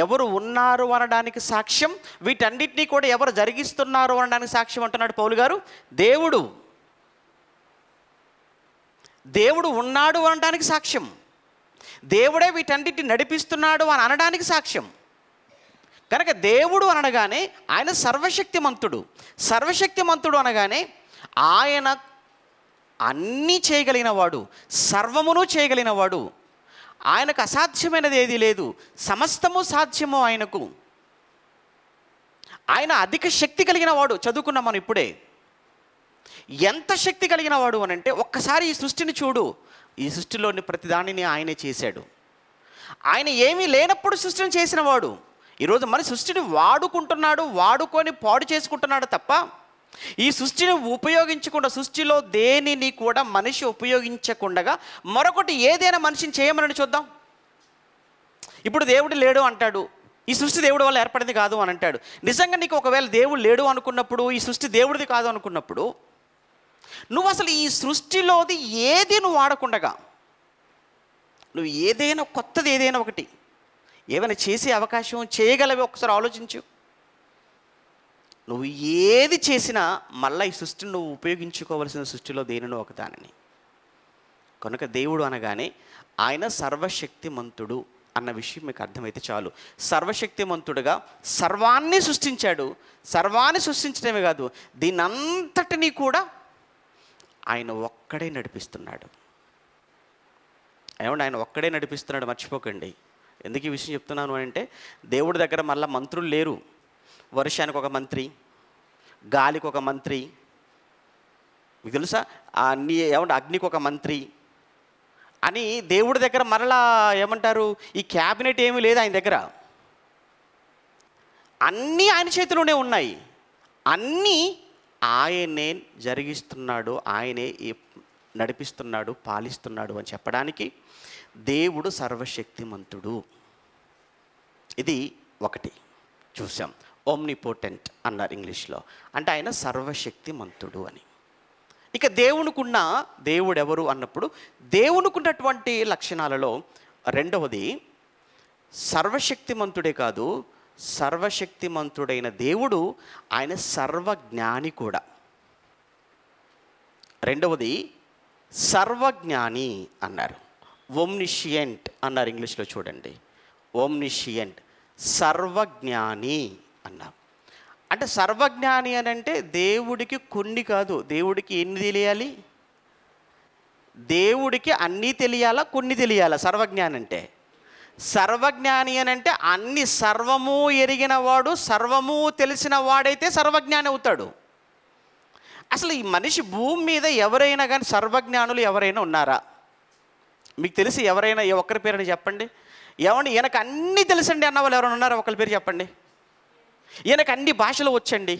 ఎవరు ఉన్నారు అనడానికి సాక్ష్యం. వీటన్నిటినీ కూడా ఎవరు జరిగిస్తున్నారు అనడానికి సాక్ష్యం అంటున్నాడు పౌలు గారు. దేవుడు ఉన్నాడు అనడానికి సాక్ష్యం, దేవుడే వీటన్నిటిని నడిపిస్తున్నాడు అని అనడానికి సాక్ష్యం. కనుక దేవుడు అనగానే ఆయన సర్వశక్తిమంతుడు అనగానే ఆయన అన్నీ చేయగలిగిన వాడు, సర్వమును చేయగలిగిన వాడు. ఆయనకు అసాధ్యమైనది ఏది లేదు, సమస్తము సాధ్యము ఆయనకు. ఆయన అధిక శక్తి కలిగిన వాడు. చదువుకున్నాం మనం ఇప్పుడే. ఎంత శక్తి కలిగిన వాడు అని అంటే, ఒక్కసారి ఈ సృష్టిని చూడు. ఈ సృష్టిలోని ప్రతిదానిని ఆయనే చేశాడు. ఆయన ఏమీ లేనప్పుడు సృష్టిని చేసిన వాడు. ఈరోజు మన సృష్టిని వాడుకుంటున్నాడు, వాడుకొని పాడు చేసుకుంటున్నాడు తప్ప ఈ సృష్టిని ఉపయోగించకుండా, సృష్టిలో దేనిని కూడా మనిషి ఉపయోగించకుండా మరొకటి ఏదైనా మనిషిని చేయమని చూద్దాం. ఇప్పుడు దేవుడు లేడు అంటాడు, ఈ సృష్టి దేవుడి వల్ల ఏర్పడింది కాదు అని అంటాడు. నిజంగా నీకు ఒకవేళ దేవుడు లేడు అనుకున్నప్పుడు, ఈ సృష్టి దేవుడిది కాదు అనుకున్నప్పుడు, నువ్వు అసలు ఈ సృష్టిలోది ఏది నువ్వు వాడకుండగా, నువ్వు ఏదైనా కొత్తది ఏదైనా ఒకటి ఏమైనా చేసే అవకాశం చేయగలవే ఒకసారి ఆలోచించు. నువ్వు ఏది చేసినా మళ్ళీ ఈ సృష్టిని నువ్వు ఉపయోగించుకోవలసిన సృష్టిలో దేనినో ఒకదానిని. కనుక దేవుడు అనగానే ఆయన సర్వశక్తిమంతుడు అన్న విషయం మీకు అర్థమైతే చాలు. సర్వశక్తిమంతుడుగా సర్వాన్ని సృష్టించాడు. సర్వాన్ని సృష్టించడమే కాదు, దీనంతటినీ కూడా ఆయన ఒక్కడే నడిపిస్తున్నాడు. ఏమంటే ఆయన ఒక్కడే నడిపిస్తున్నాడు, మర్చిపోకండి. ఎందుకు ఈ విషయం చెప్తున్నాను అంటే, దేవుడి దగ్గర మళ్ళీ మంత్రులు లేరు. వర్షానికి ఒక మంత్రి, గాలికి ఒక మంత్రి, మీకు తెలుసా, ఏమంటే అగ్నికి ఒక మంత్రి అని దేవుడి దగ్గర మరలా ఏమంటారు, ఈ క్యాబినెట్ ఏమీ లేదు ఆయన దగ్గర. అన్నీ ఆయన చేతిలోనే ఉన్నాయి. అన్నీ ఆయనే జరిగిస్తున్నాడు, ఆయనే నడిపిస్తున్నాడు, పాలిస్తున్నాడు అని చెప్పడానికి దేవుడు సర్వశక్తిమంతుడు. ఇది ఒకటి చూసాం. ఓమ్నిపోటెంట్ అన్నారు ఇంగ్లీష్లో, అంటే ఆయన సర్వశక్తిమంతుడు అని. ఇక దేవుడు ఎవరు అన్నప్పుడు, దేవునికున్నటువంటి లక్షణాలలో రెండవది, సర్వశక్తిమంతుడే కాదు, సర్వశక్తిమంతుడైన దేవుడు ఆయన సర్వజ్ఞాని కూడా. రెండవది, సర్వజ్ఞాని అన్నారు. ఓమ్నిషియంట్ అన్నారు ఇంగ్లీష్లో, చూడండి. ఓమ్నిషియంట్, సర్వజ్ఞాని అన్నారు. అంటే సర్వజ్ఞాని అని అంటే దేవుడికి కొన్ని కాదు, దేవుడికి ఎన్ని తెలియాలి? దేవుడికి అన్నీ తెలియాలా, కొన్ని తెలియాలా? సర్వజ్ఞాని అంటే. సర్వజ్ఞాని అని అంటే అన్ని, సర్వము ఎరిగిన వాడు, సర్వము తెలిసిన వాడైతే సర్వజ్ఞాని అవుతాడు. అసలు ఈ మనిషి భూమి మీద ఎవరైనా కానీ సర్వజ్ఞానులు ఎవరైనా ఉన్నారా? మీకు తెలిసి ఎవరైనా ఒక్కరి పేరుని చెప్పండి. ఏమండి ఈయనకు అన్నీ తెలుసండి అన్న వాళ్ళు ఎవరైనా ఉన్నారా? ఒకరి పేరు చెప్పండి. ఈయనకు అన్ని భాషలు వచ్చండి,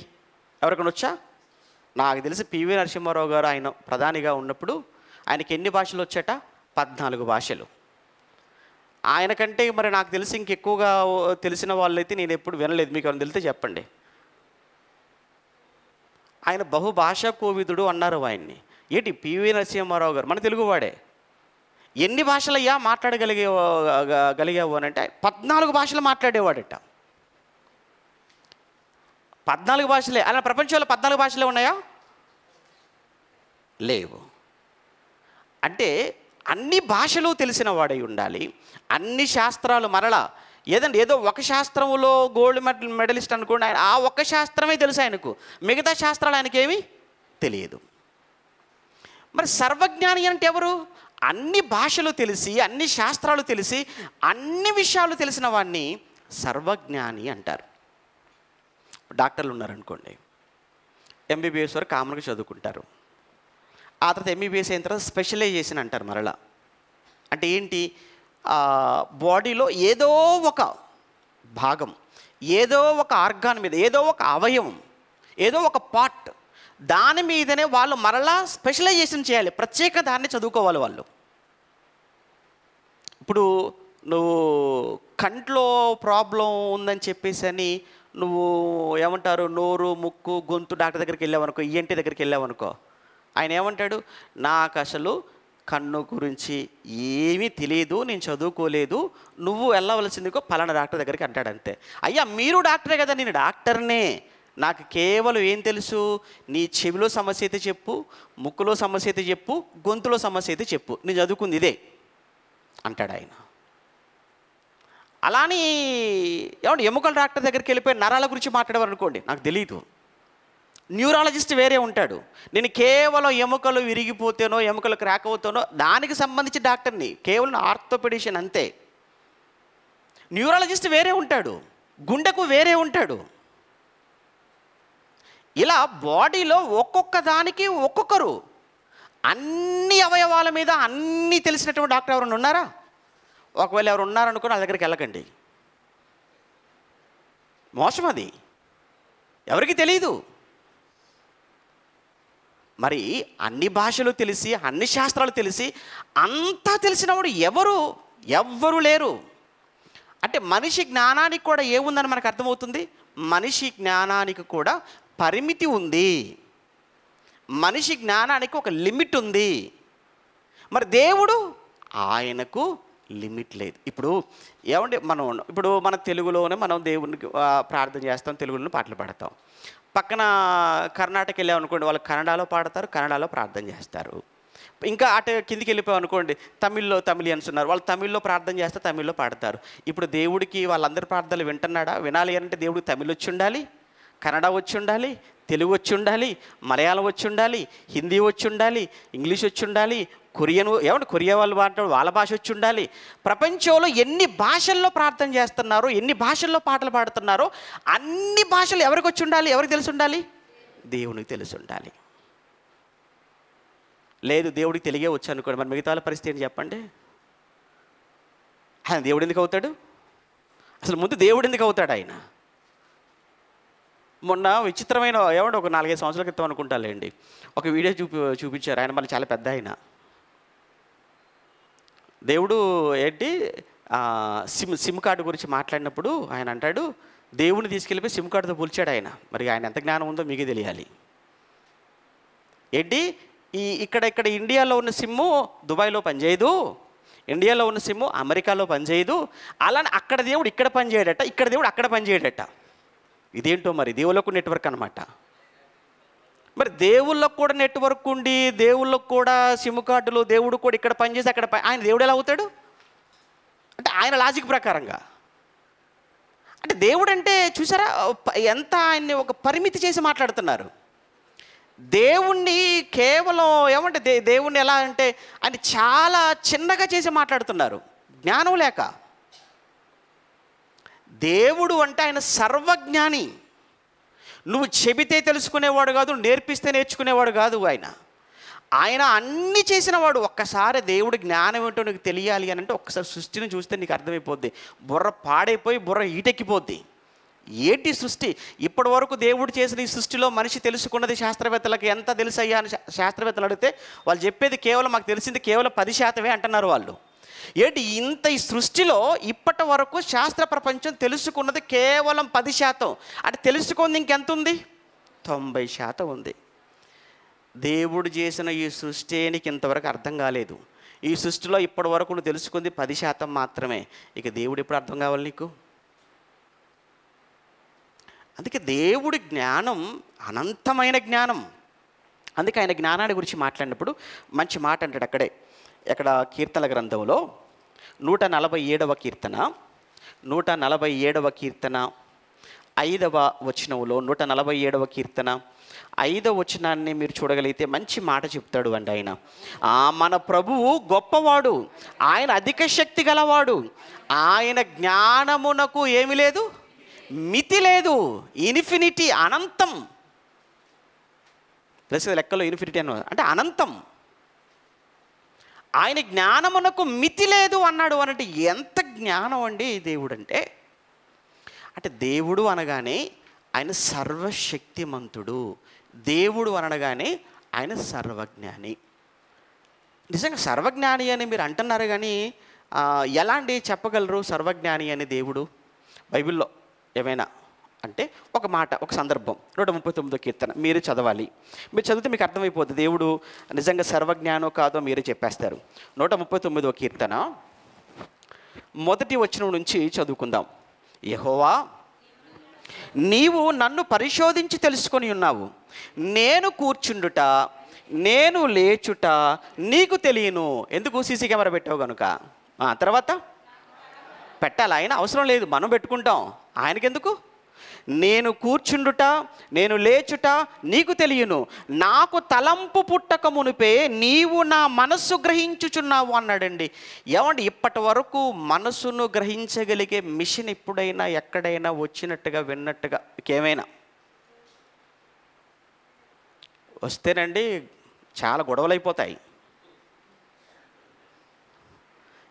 ఎవరికైనా వచ్చా? నాకు తెలిసి పివి నరసింహారావు గారు ఆయన ప్రధానిగా ఉన్నప్పుడు ఆయనకి ఎన్ని భాషలు వచ్చాట? 14 భాషలు. ఆయనకంటే మరి నాకు తెలిసి ఇంకెక్కువగా తెలిసిన వాళ్ళైతే నేను ఎప్పుడు వినలేదు. మీకు ఏమైనా తెలిస్తే చెప్పండి. ఆయన బహుభాషా కోవిదుడు అన్నారు ఆయన్ని. ఏంటి పివి నరసింహారావు గారు మన తెలుగువాడే. ఎన్ని భాషలయ్యా మాట్లాడగలిగావు అని అంటే 14 భాషలు మాట్లాడేవాడట. 14 భాషలే. అలా ప్రపంచంలో 14 భాషలే ఉన్నాయా? లేవు. అంటే అన్ని భాషలు తెలిసిన వాడై ఉండాలి, అన్ని శాస్త్రాలు. మరలా ఏదో ఒక శాస్త్రంలో గోల్డ్ మెడలిస్ట్ అనుకోండి, ఆయన ఆ ఒక్క శాస్త్రమే తెలుసు ఆయనకు, మిగతా శాస్త్రాలు ఆయనకేమీ తెలియదు. మరి సర్వజ్ఞాని అంటే ఎవరు? అన్ని భాషలు తెలిసి, అన్ని శాస్త్రాలు తెలిసి, అన్ని విషయాలు తెలిసిన వాడిని సర్వజ్ఞాని అంటారు. డాక్టర్లు ఉన్నారనుకోండి, ఎంబీబీఎస్ వరకు కామన్గా చదువుకుంటారు. ఆ తర్వాత ఎంబీబీఎస్ అయిన తర్వాత స్పెషలైజేషన్ అంటారు. మరలా అంటే ఏంటి? బాడీలో ఏదో ఒక భాగం, ఏదో ఒక ఆర్గాన్ మీద, ఏదో ఒక అవయవం, ఏదో ఒక పార్ట్, దాని మీదనే వాళ్ళు మరలా స్పెషలైజేషన్ చేయాలి, ప్రత్యేక దాన్ని చదువుకోవాలి వాళ్ళు. ఇప్పుడు నువ్వు కంట్లో ప్రాబ్లం ఉందని చెప్పేసి అని నువ్వు ఏమంటారు, నోరు, ముక్కు, గొంతు డాక్టర్ దగ్గరికి వెళ్ళావనుకో, ఈఎన్టీ దగ్గరికి వెళ్ళావనుకో, ఆయన ఏమంటాడు? నాకు అసలు కన్ను గురించి ఏమీ తెలియదు, నేను చదువుకోలేదు, నువ్వు వెళ్ళవలసిందికో పలానా డాక్టర్ దగ్గరికి అంటాడు. అంతే. అయ్యా మీరు డాక్టరే కదా, నేను డాక్టర్నే, నాకు కేవలం ఏం తెలుసు? నీ చెవిలో సమస్య అయితే చెప్పు, ముక్కులో సమస్య అయితే చెప్పు, గొంతులో సమస్య అయితే చెప్పు, నేను చదువుకుంది ఇదే అంటాడు ఆయన. అలాని ఏమంటే ఎముకల డాక్టర్ దగ్గరికి వెళ్ళిపోయి నరాల గురించి మాట్లాడేవారు అనుకోండి, నాకు తెలియదు. న్యూరాలజిస్ట్ వేరే ఉంటాడు, నేను కేవలం ఎముకలు విరిగిపోతేనో, ఎముకలు క్రాక్ అవుతానో దానికి సంబంధించి డాక్టర్ని, కేవలం ఆర్థోపెడిషన్ అంతే. న్యూరాలజిస్ట్ వేరే ఉంటాడు, గుండెకు వేరే ఉంటాడు. ఇలా బాడీలో ఒక్కొక్క దానికి ఒక్కొక్కరు, అన్ని అవయవాల మీద అన్నీ తెలిసినటువంటి డాక్టర్ ఎవరైనా ఉన్నారా? ఒకవేళ ఎవరు ఉన్నారనుకుని వాళ్ళ దగ్గరికి వెళ్ళకండి, మోసం అది, ఎవరికి తెలీదు. మరి అన్ని భాషలు తెలిసి, అన్ని శాస్త్రాలు తెలిసి, అంతా తెలిసినవాడు ఎవ్వరు లేరు. అంటే మనిషి జ్ఞానానికి కూడా ఏముందని మనకు అర్థమవుతుంది? మనిషి జ్ఞానానికి కూడా పరిమితి ఉంది, మనిషి జ్ఞానానికి ఒక లిమిట్ ఉంది. మరి దేవుడు, ఆయనకు లిమిట్ లేదు. ఇప్పుడు ఏమంటే ఇప్పుడు మన తెలుగులోనే మనం దేవునికి ప్రార్థన చేస్తాం, తెలుగులోనే పాటలు పాడతాం. పక్కన కర్ణాటక వెళ్ళామనుకోండి, వాళ్ళు కన్నడలో పాడతారు, కన్నడలో ప్రార్థన చేస్తారు. ఇంకా అటు కిందికి వెళ్ళిపోయాం అనుకోండి, తమిళియన్స్ ఉన్నారు, వాళ్ళు తమిళ్లో ప్రార్థన చేస్తారు, తమిళ్లో పాడతారు. ఇప్పుడు దేవుడికి వాళ్ళందరి ప్రార్థనలు వింటున్నాడా? వినాలి అంటే దేవుడికి తమిళ్ వచ్చి ఉండాలి, కన్నడ వచ్చి ఉండాలి, తెలుగు వచ్చి ఉండాలి, మలయాళం వచ్చి ఉండాలి, హిందీ వచ్చి ఉండాలి, ఇంగ్లీష్ వచ్చి ఉండాలి, కొరియా వాళ్ళు మాట్లాడు వాళ్ళ భాష వచ్చి ఉండాలి. ప్రపంచంలో ఎన్ని భాషల్లో ప్రార్థన చేస్తున్నారో, ఎన్ని భాషల్లో పాటలు పాడుతున్నారో, అన్ని భాషలు ఎవరికి వచ్చి ఉండాలి? ఎవరికి తెలిసి ఉండాలి? దేవునికి తెలిసి ఉండాలి. లేదు దేవుడికి తెలిగే వచ్చు అనుకోండి, మరి మిగతా వాళ్ళ పరిస్థితి ఏంటి చెప్పండి? ఆయన దేవుడు ఎందుకు అవుతాడు? అసలు ముందు దేవుడు ఎందుకు అవుతాడు ఆయన? మొన్న విచిత్రమైన ఒక 4-5 సంవత్సరాల క్రితం అనుకుంటాలేండి, ఒక వీడియో చూపించారు. ఆయన మళ్ళీ చాలా పెద్ద ఆయన. దేవుడు ఏంటి సిమ్ కార్డు గురించి మాట్లాడినప్పుడు ఆయన అంటాడు, దేవుడిని తీసుకెళ్ళిపోయి సిమ్ కార్డుతో పోల్చాడు ఆయన. మరి ఆయన ఎంత జ్ఞానం ఉందో మీకే తెలియాలి. ఏంటి ఇక్కడ ఇండియాలో ఉన్న సిమ్ము దుబాయ్లో పనిచేయదు, ఇండియాలో ఉన్న సిమ్ము అమెరికాలో పనిచేయదు, అలానే అక్కడ దేవుడు ఇక్కడ పనిచేయడట, ఇక్కడ దేవుడు అక్కడ పనిచేయడట. ఇదేంటో మరి దేవులకు నెట్వర్క్ అనమాట. మరి దేవుళ్ళకు కూడా నెట్వర్క్ ఉండి, దేవుళ్ళకు కూడా సిమ్ కార్డులు, దేవుడు కూడా ఇక్కడ పనిచేసి అక్కడ ఆయన దేవుడు ఎలా అవుతాడు? అంటే ఆయన లాజిక్ ప్రకారంగా. అంటే దేవుడు అంటే చూసారా ఎంత ఆయన్ని ఒక పరిమితి చేసి మాట్లాడుతున్నారు. దేవుణ్ణి కేవలం ఏమంటే దేవుణ్ణి ఎలా అంటే ఆయన చాలా చిన్నగా చేసి మాట్లాడుతున్నారు, జ్ఞానం లేక. దేవుడు అంటే ఆయన సర్వజ్ఞాని. నువ్వు చెబితే తెలుసుకునేవాడు కాదు, నేర్పిస్తే నేర్చుకునేవాడు కాదు. ఆయన అన్నీ చేసినవాడు. ఒక్కసారి దేవుడి జ్ఞానం ఏంటో నీకు తెలియాలి అని అంటే ఒక్కసారి సృష్టిని చూస్తే నీకు అర్థమైపోద్ది. బుర్ర పాడైపోయి బుర్ర ఈటెక్కిపోద్ది. ఏంటి సృష్టి? ఇప్పటి వరకు దేవుడు చేసిన ఈ సృష్టిలో మనిషి తెలుసుకున్నది శాస్త్రవేత్తలకు ఎంత తెలుసయ్యా అని శాస్త్రవేత్తలు అడిగితే వాళ్ళు చెప్పేది కేవలం మాకు తెలిసింది కేవలం 10% అంటున్నారు వాళ్ళు. ఏంటి ఇంత ఈ సృష్టిలో ఇప్పటి వరకు శాస్త్ర ప్రపంచం తెలుసుకున్నది కేవలం 10%. అంటే తెలుసుకుంది ఇంకెంత ఉంది? 90% ఉంది. దేవుడు చేసిన ఈ సృష్టి నీకు ఇంతవరకు అర్థం కాలేదు. ఈ సృష్టిలో ఇప్పటి వరకు నువ్వు తెలుసుకుంది 10% మాత్రమే. ఇక దేవుడు ఎప్పుడు అర్థం కావాలి నీకు? అందుకే దేవుడి జ్ఞానం అనంతమైన జ్ఞానం. అందుకే ఆయన జ్ఞానాన్ని గురించి మాట్లాడినప్పుడు మంచి మాట అంటాడు అక్కడే. ఇక్కడ కీర్తనల గ్రంథంలో 147వ కీర్తన 147వ కీర్తన 5వ వచనంలో 147వ కీర్తన 5వ వచనాన్ని మీరు చూడగలిగితే మంచి మాట చెప్తాడు అండి ఆయన. మన ప్రభువు గొప్పవాడు, ఆయన అధిక శక్తి గలవాడు, ఆయన జ్ఞానమునకు ఏమి లేదు, మితి లేదు. ఇన్ఫినిటీ, అనంతం. ప్లస్ లెక్కలో ఇన్ఫినిటీ అంటే అనంతం. ఆయన జ్ఞానమునకు మితి లేదు అన్నాడు అనంటే ఎంత జ్ఞానం అండి దేవుడు అంటే. అంటే దేవుడు అనగానే ఆయన సర్వశక్తిమంతుడు, దేవుడు అనగానే ఆయన సర్వజ్ఞాని. నిజంగా సర్వజ్ఞాని అని మీరు అంటున్నారు కానీ ఎలాంటి చెప్పగలరు సర్వజ్ఞాని అని దేవుడు బైబిల్లో ఏమైనా అంటే? ఒక మాట, ఒక సందర్భం. 139వ కీర్తన మీరు చదవాలి. మీరు చదివితే మీకు అర్థమైపోతుంది దేవుడు నిజంగా సర్వజ్ఞానో కాదో మీరే చెప్పేస్తారు. 139వ కీర్తన 1వ వచనం నుంచి చదువుకుందాం. యెహోవా, నీవు నన్ను పరిశోధించి తెలుసుకొని ఉన్నావు. నేను కూర్చుండుట, నేను లేచుట నీకు తెలియను. ఎందుకు? సీసీ కెమెరా పెట్టావు కనుక. తర్వాత పెట్టాలి. ఆయన అవసరం లేదు, మనం పెట్టుకుంటాం. ఆయనకెందుకు? నేను కూర్చుండుట, నేను లేచుట నీకు తెలియను. నాకు తలంపు పుట్టక మునిపే నీవు నా మనస్సు గ్రహించుచున్నావు అన్నాడండి. ఏమండి, ఇప్పటి వరకు మనసును గ్రహించగలిగే మిషన్ ఎప్పుడైనా ఎక్కడైనా వచ్చినట్టుగా విన్నట్టుగా ఏమైనా వస్తేనండి చాలా గొడవలు అయిపోతాయి.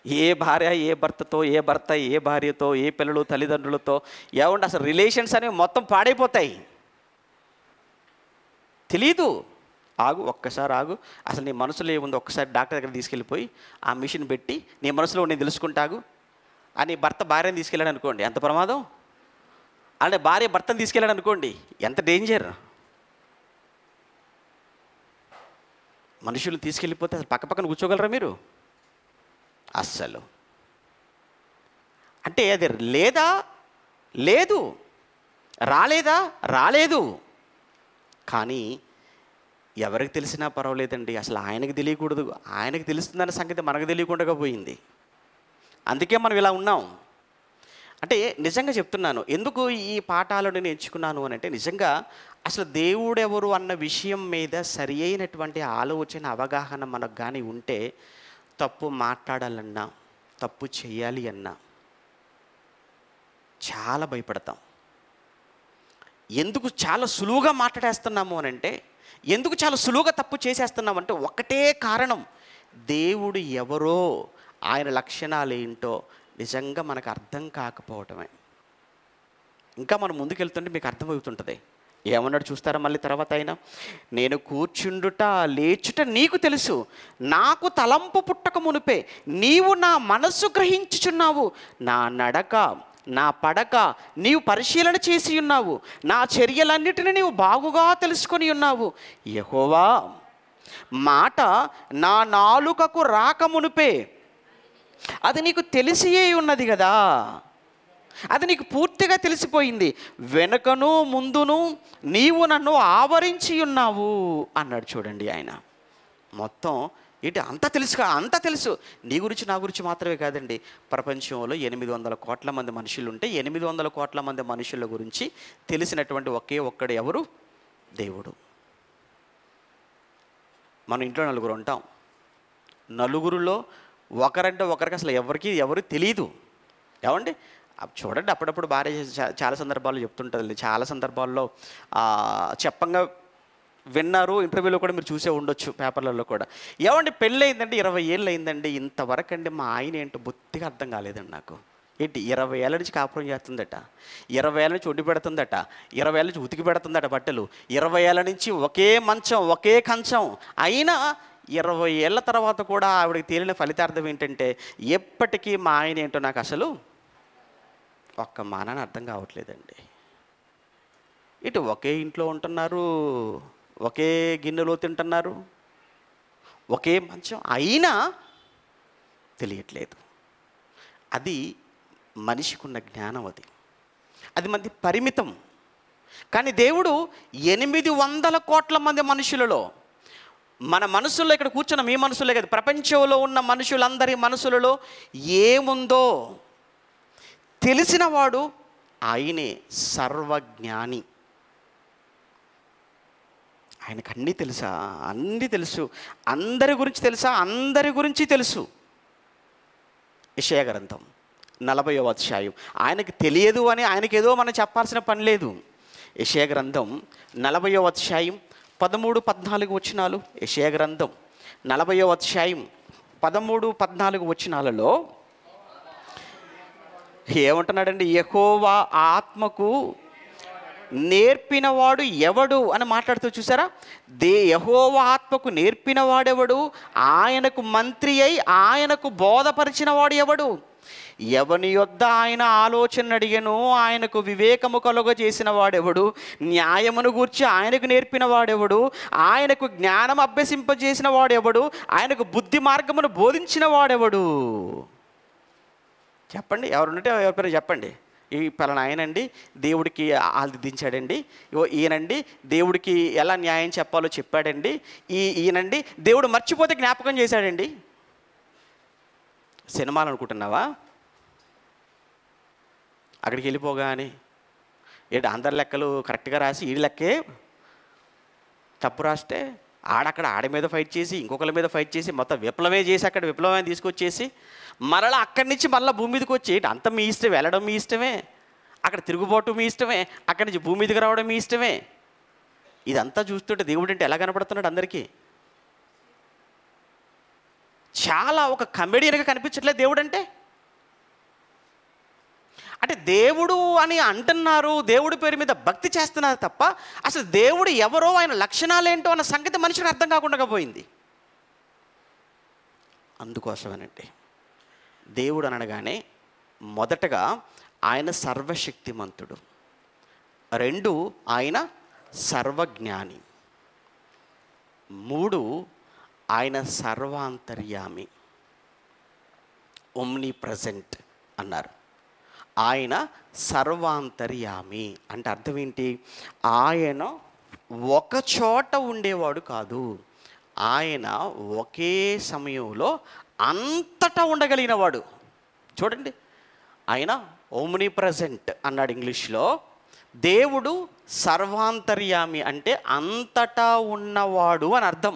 ఏ భార్య ఏ భర్తతో, ఏ భర్త ఏ భార్యతో, ఏ పిల్లలు తల్లిదండ్రులతో ఏమంటే అసలు రిలేషన్స్ అనేవి మొత్తం పాడైపోతాయి. తెలీదు. ఆగు, ఒక్కసారి ఆగు, అసలు నీ మనసులో ఏముందో ఒక్కసారి డాక్టర్ దగ్గర తీసుకెళ్ళిపోయి ఆ మిషన్ పెట్టి నీ మనసులో నేను తెలుసుకుంటాగు అని భర్త భార్యను తీసుకెళ్ళాడు అనుకోండి, ఎంత ప్రమాదం. అంటే భార్య భర్తను తీసుకెళ్ళాడు అనుకోండి, ఎంత డేంజర్. మనుషులు తీసుకెళ్ళిపోతే అసలు పక్క పక్కన కూర్చోగలరా మీరు? అస్సలు. అంటే అది లేదా లేదు, రాలేదా రాలేదు. కానీ ఎవరికి తెలిసినా పర్వాలేదండి, అసలు ఆయనకు తెలియకూడదు. ఆయనకు తెలుస్తుందన్న సంగతి మనకు తెలియకుండా పోయింది. అందుకే మనం ఇలా ఉన్నాం. అంటే నిజంగా చెప్తున్నాను, ఎందుకు ఈ పాఠాలను నేను ఎంచుకున్నాను అని అంటే, నిజంగా అసలు దేవుడు ఎవరు అన్న విషయం మీద సరి అయినటువంటి ఆలోచన, అవగాహన మనకు కానీ ఉంటే తప్పు మాట్లాడాలన్నా, తప్పు చేయాలి అన్నా చాలా భయపడతాం. ఎందుకు చాలా సులువుగా మాట్లాడేస్తున్నాము అని అంటే, ఎందుకు చాలా సులువుగా తప్పు చేసేస్తున్నామంటే ఒకటే కారణం, దేవుడు ఎవరో, ఆయన లక్షణాలు ఏంటో నిజంగా మనకు అర్థం కాకపోవటమే. ఇంకా మనం ముందుకెళ్తుంటే మీకు అర్థమవుతుంటుంది. ఏమన్నాడు చూస్తారా మళ్ళీ తర్వాత ఆయన, నేను కూర్చుండుట లేచుట నీకు తెలుసు, నాకు తలంపు పుట్టక మునిపే నీవు నా మనస్సు గ్రహించుచున్నావు, నా నడక నా పడక నీవు పరిశీలన చేసి ఉన్నావు, నా చర్యలన్నిటిని నీవు బాగుగా తెలుసుకొని ఉన్నావు. యెహోవా, మాట నా నాలుకకు రాక మునిపే అది నీకు తెలిసియే ఉన్నది కదా. అది నీకు పూర్తిగా తెలిసిపోయింది. వెనుకను ముందును నీవు నన్ను ఆవరించి ఉన్నావు అన్నాడు. చూడండి, ఆయన మొత్తం ఏంటి అంత తెలుసు. నీ గురించి నా గురించి మాత్రమే కాదండి. ప్రపంచంలో 800 కోట్ల మంది మనుషులు ఉంటే 800 కోట్ల మంది మనుషుల గురించి తెలిసినటువంటి ఒకే ఒక్కడు ఎవరు? దేవుడు. మన ఇంట్లో నలుగురు ఉంటాం. నలుగురిలో ఒకరంటే ఒకరికి అసలు ఎవరు తెలియదు. ఏమండి? చూడండి, అప్పుడప్పుడు భార్య చాలా సందర్భాల్లో చెప్తుంటుంది. చాలా సందర్భాల్లో చెప్పంగా విన్నారు. ఇంటర్వ్యూలో కూడా మీరు చూసే ఉండొచ్చు, పేపర్లలో కూడా. ఏమండి, పెళ్ళి అయిందండి, 20 ఏళ్ళు అయిందండి, ఇంతవరకు అండి మా ఆయన ఏంటో బొత్తిగా అర్థం కాలేదండి నాకు. ఏంటి 20 ఏళ్ళ నుంచి కాపురం చేస్తుందట, 20 ఏళ్ళ నుంచి వండి పెడుతుందట, 20 ఏళ్ళ నుంచి ఉతికి పెడుతుందట బట్టలు, 20 ఏళ్ళ నుంచి ఒకే మంచం ఒకే కంచం. అయినా 20 ఏళ్ళ తర్వాత కూడా ఆవిడకి తేలిన ఫలితార్థం ఏంటంటే ఎప్పటికీ మా ఆయన ఏంటో నాకు అసలు ఒక్క మానాన్ని అర్థం కావట్లేదండి. ఇటు ఒకే ఇంట్లో ఉంటున్నారు, ఒకే గిన్నెలో తింటున్నారు, ఒకే మంచం, అయినా తెలియట్లేదు. అది మనిషికి ఉన్న జ్ఞానం. అది మంది పరిమితం. కానీ దేవుడు 800 కోట్ల మంది మనుషులలో, మన మనసుల్లో, ఇక్కడ కూర్చున్న మీ మనసులే కదా, ప్రపంచంలో ఉన్న మనుషులందరి మనసులలో ఏముందో తెలిసినవాడు ఆయనే సర్వజ్ఞాని. ఆయనకు అన్నీ తెలుసా? అన్నీ తెలుసు. అందరి గురించి తెలుసా? అందరి గురించి తెలుసు. యెషయా గ్రంథం 40వ అధ్యాయం. ఆయనకు తెలియదు అని ఆయనకేదో మనం చెప్పాల్సిన పని లేదు. యెషయా గ్రంథం 40వ అధ్యాయం 13, 14 వచనాలు. యెషయా గ్రంథం 40వ అధ్యాయం 13, 14 వచనాలలో ఏమంటున్నాడండి? యెహోవా ఆత్మకు నేర్పినవాడు ఎవడు అని మాట్లాడుతూ చూసారా? యెహోవా ఆత్మకు నేర్పినవాడెవడు? ఆయనకు మంత్రి అయి ఆయనకు బోధపరిచిన వాడు ఎవడు? ఎవని యొద్ద ఆయన ఆలోచన అడిగెను ఆయనకు వివేకము కలుగజేసిన వాడెవడు? న్యాయమును గూర్చి ఆయనకు నేర్పిన వాడెవడు? ఆయనకు జ్ఞానం అభ్యసింపజేసిన వాడెవడు? ఆయనకు బుద్ధి మార్గమును బోధించిన వాడెవడు? చెప్పండి, ఎవరుంటే ఎవరి చెప్పండి. ఈ పలానా ఆయనండి దేవుడికి ఆదిదించాడండి, ఈయనండి దేవుడికి ఎలా న్యాయం చెప్పాలో చెప్పాడండి, ఈయనండి దేవుడు మర్చిపోతే జ్ఞాపకం చేశాడండి. సినిమాలు అనుకుంటున్నావా? అక్కడికి వెళ్ళిపోగానే ఏంటి అందరి లెక్కలు కరెక్ట్గా రాసి ఈ లెక్కే తప్పు రాస్తే ఆడి మీద ఫైట్ చేసి ఇంకొకరి మీద ఫైట్ చేసి మొత్తం విప్లవమే చేసి అక్కడ విప్లవమే తీసుకొచ్చేసి మరలా అక్కడి నుంచి మళ్ళీ భూమి మీదకి వచ్చి అంత మీ ఇష్టం, వెళ్ళడం మీ ఇష్టమే, అక్కడ తిరుగుబాటు మీ ఇష్టమే, అక్కడి నుంచి భూమి మీదకి రావడం మీ ఇష్టమే. ఇదంతా చూస్తుంటే దేవుడు అంటే ఎలా కనపడుతున్నాడు అందరికీ? చాలా ఒక కమెడియన్గా కనిపించట్లేదు దేవుడు అంటే. అంటే దేవుడు అని అంటున్నారు, దేవుడి పేరు మీద భక్తి చేస్తున్నారు తప్ప అసలు దేవుడు ఎవరో, ఆయన లక్షణాలు ఏంటో అన్న సంగతి మనిషికి అర్థం కాకుండా పోయింది. అందుకోసమేనంటే దేవుడు అనగానే మొదటగా ఆయన సర్వశక్తిమంతుడు, 2 ఆయన సర్వజ్ఞాని, 3 ఆయన సర్వాంతర్యామి, ఓమ్ని ప్రజెంట్ అన్నారు. ఆయన సర్వాంతర్యామి అంటే అర్థం ఏంటి? ఆయన ఒక చోట ఉండేవాడు కాదు, ఆయన ఒకే సమయంలో అంతటా ఉండగలిగినవాడు. చూడండి, ఆయన ఓమ్ని ప్రజెంట్ అన్నాడు ఇంగ్లీష్లో. దేవుడు సర్వాంతర్యామి అంటే అంతటా ఉన్నవాడు అని అర్థం.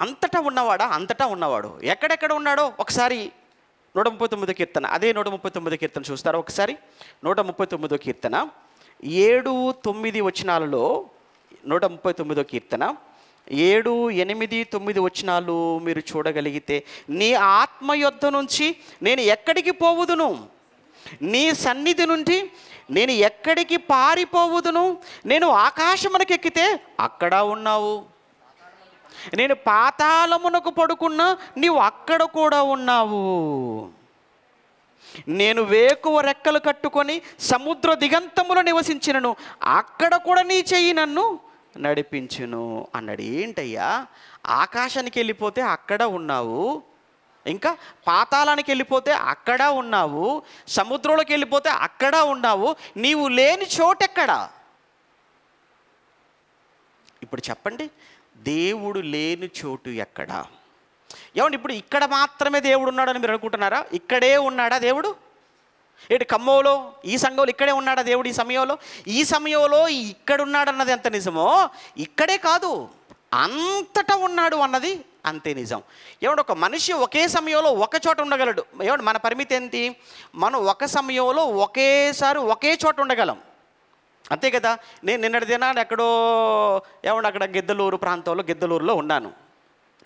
అంతటా ఉన్నవాడా? అంతటా ఉన్నవాడు. ఎక్కడెక్కడ ఉన్నాడో ఒకసారి 139వ కీర్తన, అదే 139వ కీర్తన చూస్తారా ఒకసారి? 139వ కీర్తన 7, 9 వచనాలలో, 139వ కీర్తన 7, 8, 9 వచనాలు మీరు చూడగలిగితే, నీ ఆత్మ యొద్ద నుంచి నేను ఎక్కడికి పోవుదును? నీ సన్నిధి నుండి నేను ఎక్కడికి పారిపోవుదును? నేను ఆకాశమునకు ఎక్కితే అక్కడ ఉన్నావు, నేను పాతాళమునకు పడుకున్నా నీవు అక్కడ కూడా ఉన్నావు, నేను వేకువ రెక్కలు కట్టుకొని సముద్ర దిగంతములో నివసించినను అక్కడ కూడా నీ చెయ్యి నన్ను నడిపించును అన్నాడు. ఏంటయ్యా, ఆకాశానికి వెళ్ళిపోతే అక్కడ ఉన్నావు, ఇంకా పాతాళానికి వెళ్ళిపోతే అక్కడ ఉన్నావు, సముద్రంలోకి వెళ్ళిపోతే అక్కడ ఉన్నావు, నీవు లేని చోటెక్కడ? ఇప్పుడు చెప్పండి, దేవుడు లేని చోటు ఎక్కడ? ఏమండి ఇప్పుడు ఇక్కడ మాత్రమే దేవుడు ఉన్నాడని మీరు అనుకుంటున్నారా? ఇక్కడే ఉన్నాడా దేవుడు? ఏంటి ఖమ్మంలో ఈ సంఘంలో ఇక్కడే ఉన్నాడా దేవుడు? ఈ సమయంలో ఇక్కడ ఉన్నాడన్నది ఎంత నిజమో, ఇక్కడే కాదు అంతటా ఉన్నాడు అన్నది అంతే నిజం. ఏమంటే ఒక మనిషి ఒకే సమయంలో ఒక చోట ఉండగలడు. ఏమంటే మన పరిమితి ఏంటి? మనం ఒక సమయంలో ఒకేసారి ఒకే చోట ఉండగలం, అంతే కదా. నేను నిన్నటి దినాన్ని ఎక్కడో అక్కడ గిద్దలూరులో ఉన్నాను.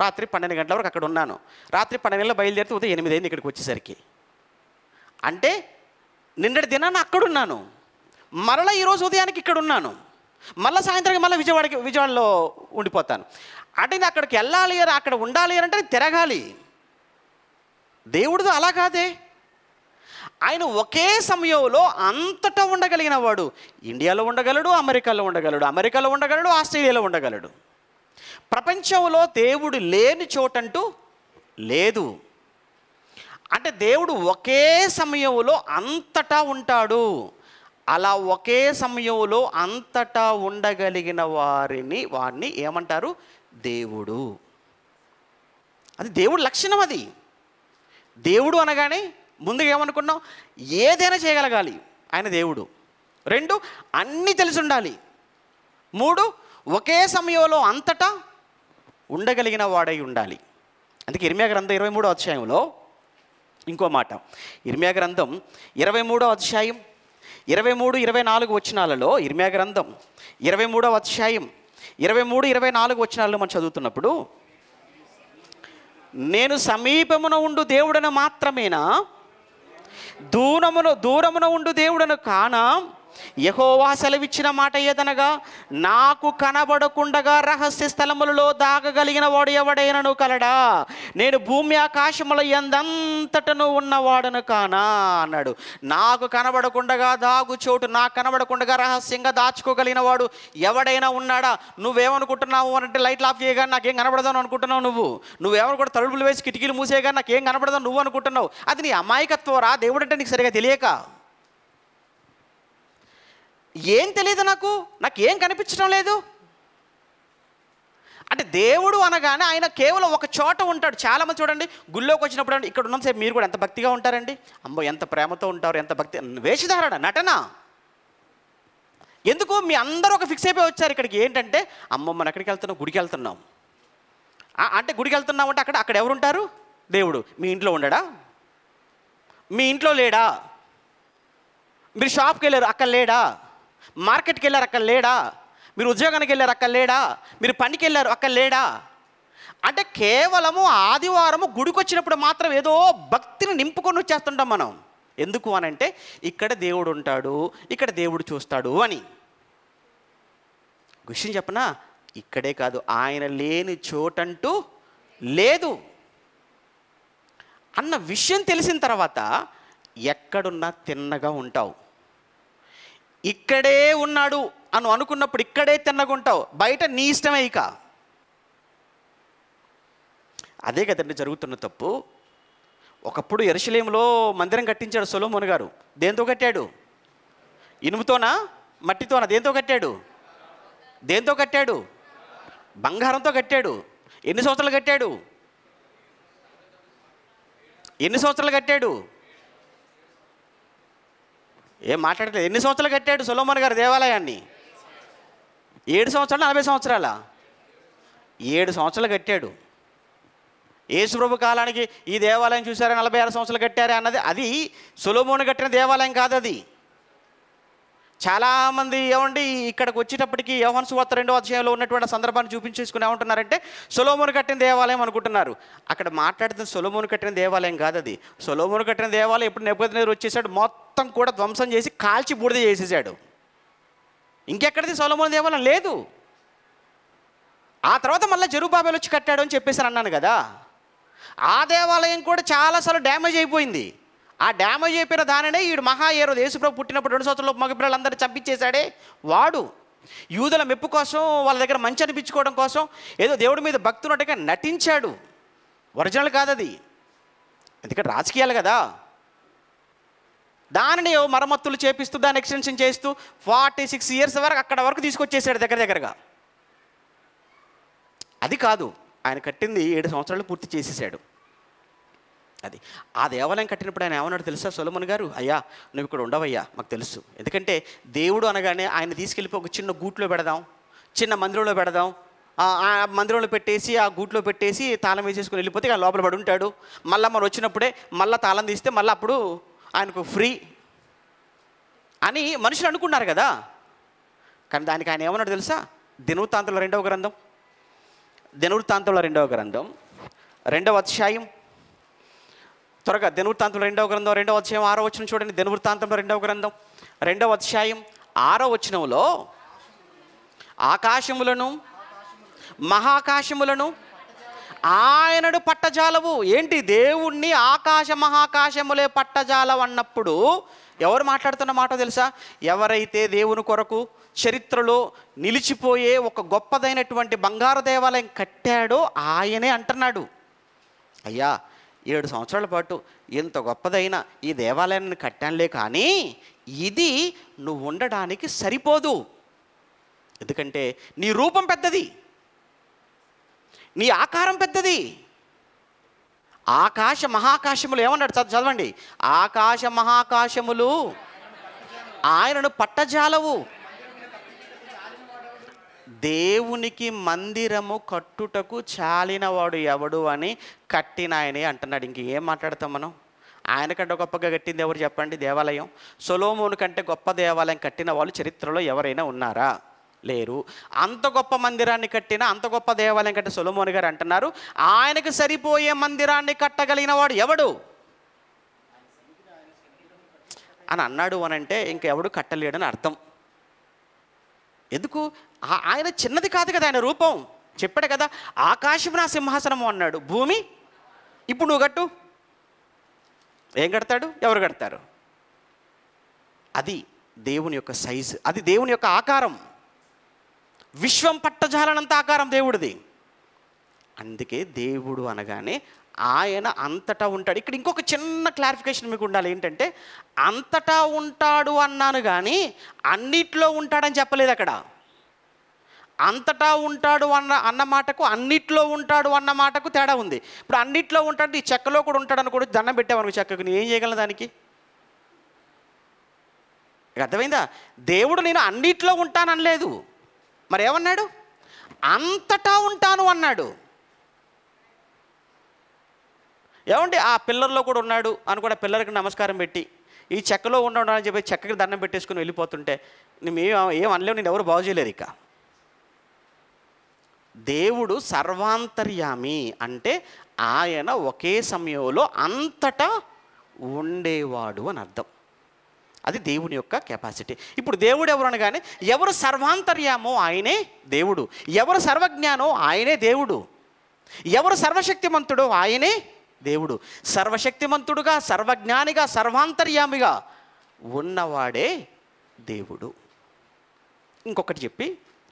రాత్రి 12 గంటల వరకు అక్కడ ఉన్నాను. రాత్రి 12 గంటల బయలుదేరితే ఉదయం 8 అయింది ఇక్కడికి వచ్చేసరికి. అంటే నిన్నటి దినాన్ని అక్కడున్నాను, మరలా ఈరోజు ఉదయానికి ఇక్కడ ఉన్నాను, మళ్ళీ సాయంత్రం మళ్ళీ విజయవాడలో ఉండిపోతాను. అంటే నేను అక్కడికి వెళ్ళాలి, అక్కడ ఉండాలి అంటే తిరగాలి. దేవుడితో అలా కాదే. ఆయన ఒకే సమయంలో అంతటా ఉండగలిగిన వాడు. ఇండియాలో ఉండగలడు, అమెరికాలో ఉండగలడు, ఆస్ట్రేలియాలో ఉండగలడు. ప్రపంచంలో దేవుడు లేని చోటంటూ లేదు. అంటే దేవుడు ఒకే సమయంలో అంతటా ఉంటాడు. అలా ఒకే సమయంలో అంతటా ఉండగలిగిన వాడిని ఏమంటారు? దేవుడు. అది దేవుడు లక్షణం. అది దేవుడు అనగానే ముందుగా ఏమనుకున్నాం? ఏదైనా చేయగలగాలి ఆయన దేవుడు. 2 అన్నీ తెలిసి ఉండాలి. 3 ఒకే సమయంలో అంతటా ఉండగలిగిన వాడై ఉండాలి. అందుకే ఇర్మీయా గ్రంథం 23వ అధ్యాయంలో ఇంకో మాట. ఇర్మీయా గ్రంథం 23వ అధ్యాయం 23-24 వచనాలలో, ఇర్మీయా గ్రంథం 23వ అధ్యాయం 23-24 వచనాలలో మనం చదువుతున్నప్పుడు, నేను సమీపమున ఉండు దేవుడను మాత్రమేనా, దూరమున ఉండు దేవుడను కానా? యెహోవా సెలవిచ్చిన మాట ఏదనగా, నాకు కనబడకుండగా రహస్య స్థలములలో దాగగలిగిన వాడు ఎవడైనను కలడా? నేను భూమి ఆకాశముల యందంతటను ఉన్నవాడను కానా అన్నాడు. నాకు కనబడకుండగా నాకు కనబడకుండగా రహస్యంగా దాచుకోగలిగిన వాడు ఎవడైనా ఉన్నాడా? నువ్వేమనుకుంటున్నావు అంటే లైట్లు ఆఫ్ చేయగా నాకేం కనబడదాను అనుకుంటున్నావు. నువ్వేమనుకుంటా తలుపులు వేసి కిటికీలు మూసేయగా నాకేం కనబడదావు నువ్వు అనుకుంటున్నావు. అది నీ అమాయకత్వం రా. దేవుడు అంటే నీకు సరిగా తెలియక. ఏం తెలియదు, నాకేం కనిపించడం లేదు. అంటే దేవుడు అనగానే ఆయన కేవలం ఒక చోట ఉంటాడు. చాలామంది చూడండి, గుళ్ళోకి వచ్చినప్పుడు అంటే ఇక్కడ ఉన్నంతసేపు మీరు కూడా ఎంత భక్తిగా ఉంటారండి, అమ్మో ఎంత ప్రేమతో ఉంటారు, ఎంత భక్తి. వేషధారణ, నటన. ఎందుకు? మీ అందరూ ఒక ఫిక్స్ అయిపోయి వచ్చారు ఇక్కడికి. ఏంటంటే అమ్మో మనం ఎక్కడికి వెళ్తున్నాం? గుడికి వెళ్తున్నాం. అంటే గుడికి వెళ్తున్నాం అంటే అక్కడ ఎవరుంటారు? దేవుడు. మీ ఇంట్లో ఉండడా? మీ ఇంట్లో లేడా? మీరు షాప్కి వెళ్ళారు, అక్కడ లేడా? మార్కెట్కి వెళ్ళారు, అక్కడ లేడా? మీరు ఉద్యోగానికి వెళ్ళారు, అక్కడ లేడా? మీరు పనికి వెళ్ళారు, అక్కడ లేడా? అంటే కేవలము ఆదివారము గుడికి వచ్చినప్పుడు మాత్రం ఏదో భక్తిని నింపుకొని వచ్చేస్తుంటాం మనం. ఎందుకు అనంటే ఇక్కడ దేవుడు ఉంటాడు, ఇక్కడ దేవుడు చూస్తాడు అని. విషయం చెప్పనా? ఇక్కడే కాదు, ఆయన లేని చోటంటూ లేదు అన్న విషయం తెలిసిన తర్వాత ఎక్కడున్నా తిన్నగా ఉంటావు. ఇక్కడే ఉన్నాడు అని అనుకున్నప్పుడు ఇక్కడే తిన్నగా ఉంటావు. బయట నీ ఇష్టమే. ఇక అదే కదండి జరుగుతున్న తప్పు. ఒకప్పుడు యెరూషలేములో మందిరం కట్టించాడు సొలొమోను గారు. దేంతో కట్టాడు? ఇనుముతోనా, మట్టితోనా? దేంతో కట్టాడు? బంగారంతో కట్టాడు. ఎన్ని సంవత్సరాలు కట్టాడు? ఏం మాట్లాడలేదు. ఎన్ని సంవత్సరాలు కట్టాడు సొలొమోను గారు దేవాలయాన్ని? 7 సంవత్సరాలు 40 సంవత్సరాల? 7 సంవత్సరాలు కట్టాడు. యేసుప్రభు కాలానికి ఈ దేవాలయం చూసారా 46 సంవత్సరాలు కట్టారా అన్నది అది సొలొమోను కట్టిన దేవాలయం కాదు. అది చాలామంది ఇక్కడికి వచ్చేటప్పటికి యోహాను సువార్త 2వ అధ్యాయంలో ఉన్నటువంటి సందర్భాన్ని చూపించేసుకుని ఏమంటున్నారంటే సొలొమోను కట్టిన దేవాలయం అనుకుంటున్నారు. అక్కడ మాట్లాడుతున్న సొలొమోను కట్టిన దేవాలయం కాదు అది. సొలొమోను కట్టిన దేవాలయం ఎప్పుడు నెబుకద్నెజరు వచ్చేసాడు, మొత్తం కూడా ధ్వంసం చేసి కాల్చి బూడిద చేసేసాడు. ఇంకెక్కడిది సొలొమోను దేవాలయం లేదు. ఆ తర్వాత మళ్ళీ జెరుబ్బాబెలు వచ్చి కట్టాడు అని చెప్పేసి అన్నాను కదా. ఆ దేవాలయం కూడా చాలాసార్లు డ్యామేజ్ అయిపోయింది. ఆ డ్యామేజ్ అయిపోయిన దానినే ఈడు మహాయేరోదు యేసుప్రభు పుట్టినప్పుడు 2 సంవత్సరాల మగపిల్లలందరినీ చంపించేశాడే వాడు. యూదుల మెప్పు కోసం, వాళ్ళ దగ్గర మంచి అనిపించుకోవడం కోసం ఏదో దేవుడి మీద భక్తి ఉన్నట్టుగా నటించాడు. ఒరిజినల్ కాదు అది. ఎందుకంటే రాజకీయాలు కదా. దానిని మరమ్మతులు చేపిస్తూ దాన్ని ఎక్స్టెన్షన్ చేస్తూ 46 years వరకు అక్కడ వరకు తీసుకొచ్చేసాడు దగ్గరగా. అది కాదు, ఆయన కట్టింది 7 సంవత్సరాలు పూర్తి చేసేసాడు. అది ఆ దేవాలయం కట్టినప్పుడు ఆయన ఏమన్నాడు తెలుసా సొలొమోన్ గారు? అయ్యా నువ్వు ఇక్కడ ఉండవయ్యా, మాకు తెలుసు. ఎందుకంటే దేవుడు అనగానే ఆయన తీసుకెళ్ళిపోయి ఒక చిన్న గూట్లో పెడదాం, చిన్న మందిరంలో పెడదాం, ఆ మందిరంలో పెట్టేసి ఆ గూట్లో పెట్టేసి తాళం వేసేసుకుని వెళ్ళిపోతే ఆయన లోపల పడి ఉంటాడు. మళ్ళీ మనం వచ్చినప్పుడే మళ్ళీ తాళం తీస్తే మళ్ళీ అప్పుడు ఆయనకు ఫ్రీ అని మనుషులు అనుకున్నారు కదా. కానీ దానికి ఆయన ఏమన్నాడు తెలుసా? దినవృత్తాంతంలో 2వ గ్రంథం, దినవృత్తాంతంలో 2వ గ్రంథం 2వ అధ్యాయం, త్వరగా దినవృత్తాంతంలో 2వ గ్రంథం 2వ అధ్యాయం 6వ వచనం చూడండి. దినవృత్తాంతంలో 2వ గ్రంథం 2వ అధ్యాయం 6వ వచనంలో ఆకాశములను మహాకాశములను ఆయనను పట్టజాలవు. ఏంటి? దేవుణ్ణి ఆకాశ మహాకాశములే పట్టజాలవు అన్నప్పుడు ఎవరు మాట్లాడుతున్న మాట తెలుసా? ఎవరైతే దేవుని కొరకు చరిత్రలో నిలిచిపోయే ఒక గొప్పదైనటువంటి బంగారు దేవాలయం కట్టాడో ఆయనే అంటున్నాడు, అయ్యా 7 సంవత్సరాల పాటు ఎంత గొప్పదైన ఈ దేవాలయాన్ని కట్టానులే, కానీ ఇది నువ్వు ఉండడానికి సరిపోదు. ఎందుకంటే నీ రూపం పెద్దది, నీ ఆకారం పెద్దది. ఆకాశ మహాకాశములు ఏమన్నాడు? చదవండి. ఆకాశ మహాకాశములు ఆయనను పట్టజాలవు. దేవునికి మందిరము కట్టుటకు చాలినవాడు ఎవడు అని కట్టిన ఆయనే అంటున్నాడు. ఇంక ఏం మాట్లాడతాం మనం? ఆయన కంటే గొప్పగా కట్టింది ఎవరు చెప్పండి? దేవాలయం. సొలొమోను కంటే గొప్ప దేవాలయం కట్టిన వాళ్ళు చరిత్రలో ఎవరైనా ఉన్నారా? లేరు. అంత గొప్ప మందిరాన్ని కట్టిన, అంత గొప్ప దేవాలయం కట్టిన సొలొమోను గారు అంటున్నారు, ఆయనకు సరిపోయే మందిరాన్ని కట్టగలిగిన వాడు ఎవడు అని అన్నాడు అనంటే ఇంకెవడు కట్టలేడని అర్థం. ఎందుకు? ఆయన చిన్నది కాదు కదా, ఆయన రూపం. చెప్పాడు కదా, ఆకాశం నా సింహాసనము అన్నాడు. భూమి ఇప్పుడు నువ్వు కట్టు, ఏం కడతాడు? ఎవరు కడతారు? అది దేవుని యొక్క సైజు, అది దేవుని యొక్క ఆకారం. విశ్వం పట్టజాలనంత ఆకారం దేవుడిది. అందుకే దేవుడు అనగానే ఆయన అంతటా ఉంటాడు. ఇక్కడ ఇంకొక చిన్న క్లారిఫికేషన్ మీకు ఉండాలి. ఏంటంటే అంతటా ఉంటాడు అన్నాను కానీ అన్నిట్లో ఉంటాడని చెప్పలేదు. అక్కడ అంతటా ఉంటాడు అన్న మాటకు అన్నిట్లో ఉంటాడు అన్న మాటకు తేడా ఉంది. ఇప్పుడు అన్నిట్లో ఉంటాడు, ఈ చెక్కలో కూడా ఉంటాడని కూడా దండం పెట్టామనుకో చెక్కకు, నేను ఏం చేయగలను దానికి? అర్థమైందా? దేవుడు నేను అన్నిట్లో ఉంటాననలేదు, మరి ఏమన్నాడు? అంతటా ఉంటాను అన్నాడు. ఏమండి ఆ పిల్లర్లో కూడా ఉన్నాడు అని కూడా పిల్లర్కి నమస్కారం పెట్టి ఈ చెక్కలో ఉన్నాడు అని చెప్పి చెక్కకి దండం పెట్టేసుకుని వెళ్ళిపోతుంటే ఏం అనలేవు, నేను ఎవరు బాగు చేయలేరు. ఇక దేవుడు సర్వాంతర్యామి అంటే ఆయన ఒకే సమయంలో అంతటా ఉండేవాడు అని అర్థం. అది దేవుని యొక్క కెపాసిటీ. ఇప్పుడు దేవుడు ఎవరు అనగానే ఎవరు సర్వాంతర్యామో ఆయనే దేవుడు, ఎవరు సర్వజ్ఞానో ఆయనే దేవుడు, ఎవరు సర్వశక్తిమంతుడో ఆయనే దేవుడు. సర్వశక్తిమంతుడుగా, సర్వజ్ఞానిగా, సర్వాంతర్యామిగా ఉన్నవాడే దేవుడు. ఇంకొకటి చెప్పి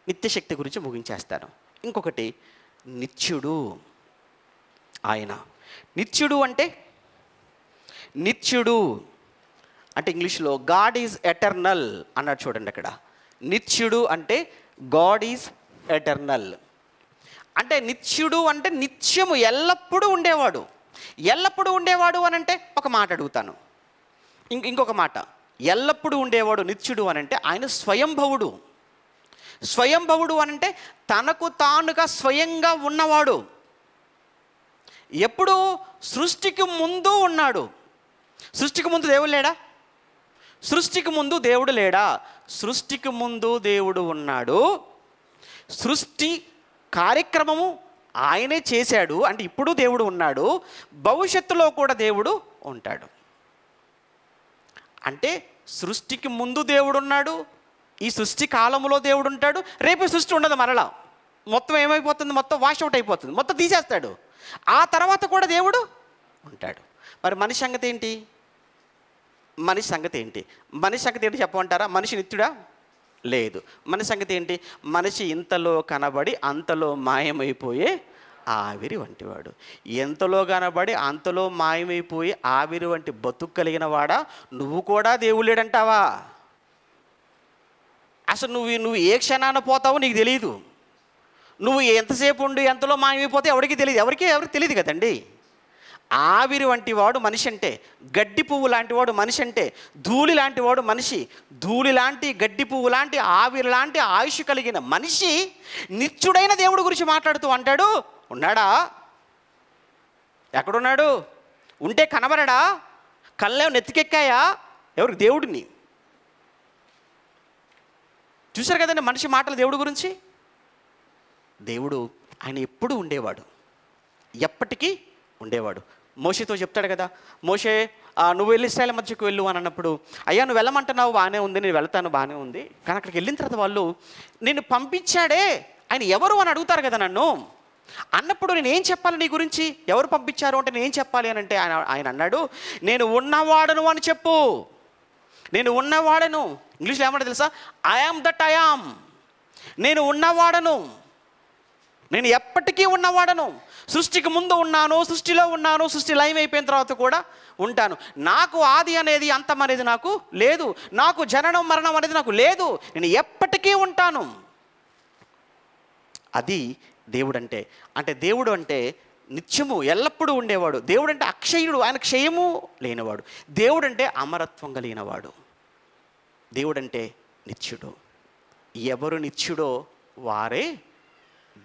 నిత్యశక్తి గురించి ముగించేస్తాను. ఇంకొకటి నిత్యుడు. ఆయన నిత్యుడు అంటే ఇంగ్లీష్లో గాడ్ ఈజ్ ఎటర్నల్ అన్నాడు చూడండి. అక్కడ నిత్యుడు అంటే గాడ్ ఈజ్ ఎటర్నల్ అంటే నిత్యుడు అంటే నిత్యము ఎల్లప్పుడూ ఉండేవాడు. ఎల్లప్పుడూ ఉండేవాడు అని అంటే ఒక మాట అడుగుతాను, ఇంకొక మాట. ఎల్లప్పుడూ ఉండేవాడు నిత్యుడు అని అంటే ఆయన స్వయంభవుడు. స్వయంభవుడు అనంటే తనకు తానుగా స్వయంగా ఉన్నవాడు. ఎప్పుడు? సృష్టికి ముందు ఉన్నాడు. సృష్టికి ముందు దేవుడు లేడా? సృష్టికి ముందు దేవుడు లేడా? సృష్టికి ముందు దేవుడు ఉన్నాడు. సృష్టి కార్యక్రమము ఆయనే చేశాడు అంటే ఇప్పుడు దేవుడు ఉన్నాడు, భవిష్యత్తులో కూడా దేవుడు ఉంటాడు. అంటే సృష్టికి ముందు దేవుడు ఉన్నాడు, ఈ సృష్టి కాలంలో దేవుడు ఉంటాడు, రేపు సృష్టి ఉండదు, మరలా మొత్తం ఏమైపోతుంది? మొత్తం వాష్ అవుట్ అయిపోతుంది, మొత్తం తీసేస్తాడు. ఆ తర్వాత కూడా దేవుడు ఉంటాడు. మరి మనిషి సంగతి ఏంటి? మనిషి సంగతి ఏంటి చెప్పమంటారా? మనిషి నిత్యుడా? లేదు. మనిషి సంగతి ఏంటి? మనిషి ఇంతలో కనబడి అంతలో మాయమైపోయే ఆవిరి వంటివాడు. ఎంతలో కనబడి అంతలో మాయమైపోయి ఆవిరి వంటి బతుకు కలిగిన వాడా, నువ్వు కూడా దేవుడు లేడంటావా? అసలు నువ్వు ఏ క్షణాన పోతావో నీకు తెలియదు. నువ్వు ఎంతసేపు ఉండి ఎంతలో మాయమైపోతే ఎవరికి తెలియదు. ఎవరికి తెలియదు కదండి. ఆవిరి వంటి వాడు మనిషి అంటే, గడ్డి పువ్వు లాంటి వాడు మనిషి అంటే, ధూళి లాంటి వాడు మనిషి. ధూళి లాంటి, గడ్డి పువ్వు లాంటి, ఆవిరి లాంటి ఆయుష్ కలిగిన మనిషి నిత్యుడైన దేవుడి గురించి మాట్లాడుతూ అంటాడు, ఉన్నాడా? ఎక్కడున్నాడు? ఉంటే కనబడడా? కళ్ళేమో నెత్తికెక్కాయా? ఎవరికి? దేవుడిని. చూశారు కదండి మనిషి మాటలు దేవుడి గురించి. దేవుడు ఆయన ఎప్పుడు ఉండేవాడు, ఎప్పటికీ ఉండేవాడు. మోషేతో చెప్తాడు కదా, మోషే నువ్వు వెళ్ళి ఇశ్రాయేలు మధ్యకు వెళ్ళు అని అన్నప్పుడు, అయ్యా నువ్వు వెళ్ళమంటున్నావు బాగానే ఉంది, నేను వెళ్తాను బాగానే ఉంది, కానీ అక్కడికి వెళ్ళిన తర్వాత వాళ్ళు నిన్ను పంపించాడే ఆయన ఎవరు అని అడుగుతారు కదా నన్ను. అన్నప్పుడు నేను ఏం చెప్పాలి నీ గురించి? ఎవరు పంపించారు అంటే నేను ఏం చెప్పాలి అని అంటే ఆయన అన్నాడు, నేను ఉన్నవాడను అని చెప్పు. నేను ఉన్నవాడను. ఇంగ్లీష్లో ఏమంటే తెలుసా? I am that I am. నేను ఉన్నవాడను, నేను ఎప్పటికీ ఉన్నవాడను. సృష్టికి ముందు ఉన్నాను, సృష్టిలో ఉన్నాను, సృష్టి లయం అయిపోయిన తర్వాత కూడా ఉంటాను. నాకు ఆది అనేది అంతం అనేది నాకు లేదు. నాకు జననం మరణం అనేది నాకు లేదు. నేను ఎప్పటికీ ఉంటాను. అది దేవుడు అంటే. అంటే దేవుడు అంటే నిత్యము ఎల్లప్పుడూ ఉండేవాడు. దేవుడు అంటే అక్షయుడు, ఆయన క్షయము లేనివాడు. దేవుడు అంటే అమరత్వం కలిగినవాడు. దేవుడు అంటే నిత్యుడు. ఎవరు నిత్యుడో వారే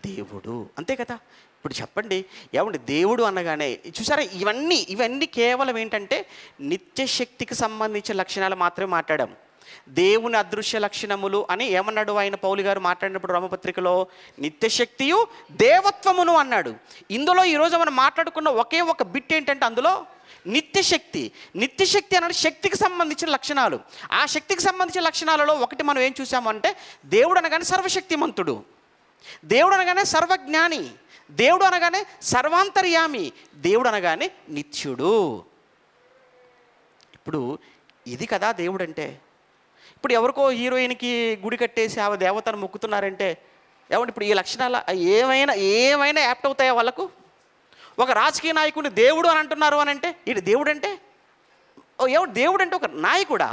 దేవుడు. అంతే కదా. ఇప్పుడు చెప్పండి, ఏమండి దేవుడు అనగానే చూసారా, ఇవన్నీ కేవలం ఏంటంటే నిత్యశక్తికి సంబంధించిన లక్షణాలు మాత్రమే మాట్లాడాం. దేవుని అదృశ్య లక్షణములు అని ఏమన్నాడు ఆయన పౌలు గారు మాట్లాడినప్పుడు రోమపత్రికలో? నిత్యశక్తియు దేవత్వమును అన్నాడు. ఇందులో ఈరోజు మనం మాట్లాడుకున్న ఒకే ఒక బిట్ ఏంటంటే అందులో నిత్యశక్తి. నిత్యశక్తి అన్నది శక్తికి సంబంధించిన లక్షణాలు. ఆ శక్తికి సంబంధించిన లక్షణాలలో ఒకటి మనం ఏం చూసామంటే, దేవుడు అనగానే సర్వశక్తిమంతుడు, దేవుడు అనగానే సర్వజ్ఞాని, దేవుడు అనగానే సర్వాంతర్యామి, దేవుడు అనగానే నిత్యుడు. ఇప్పుడు ఇది కదా దేవుడు అంటే. ఇప్పుడు ఎవరికో హీరోయిన్కి గుడి కట్టేసి ఆమె దేవతను మొక్కుతున్నారంటే ఏమంటే ఇప్పుడు ఈ లక్షణాలు ఏమైనా యాప్ట్ అవుతాయా వాళ్ళకు? ఒక రాజకీయ నాయకుడిని దేవుడు అని అంటున్నారు అని అంటే ఇది దేవుడు అంటే? ఎవడు దేవుడు అంటే? ఒక నాయకుడా,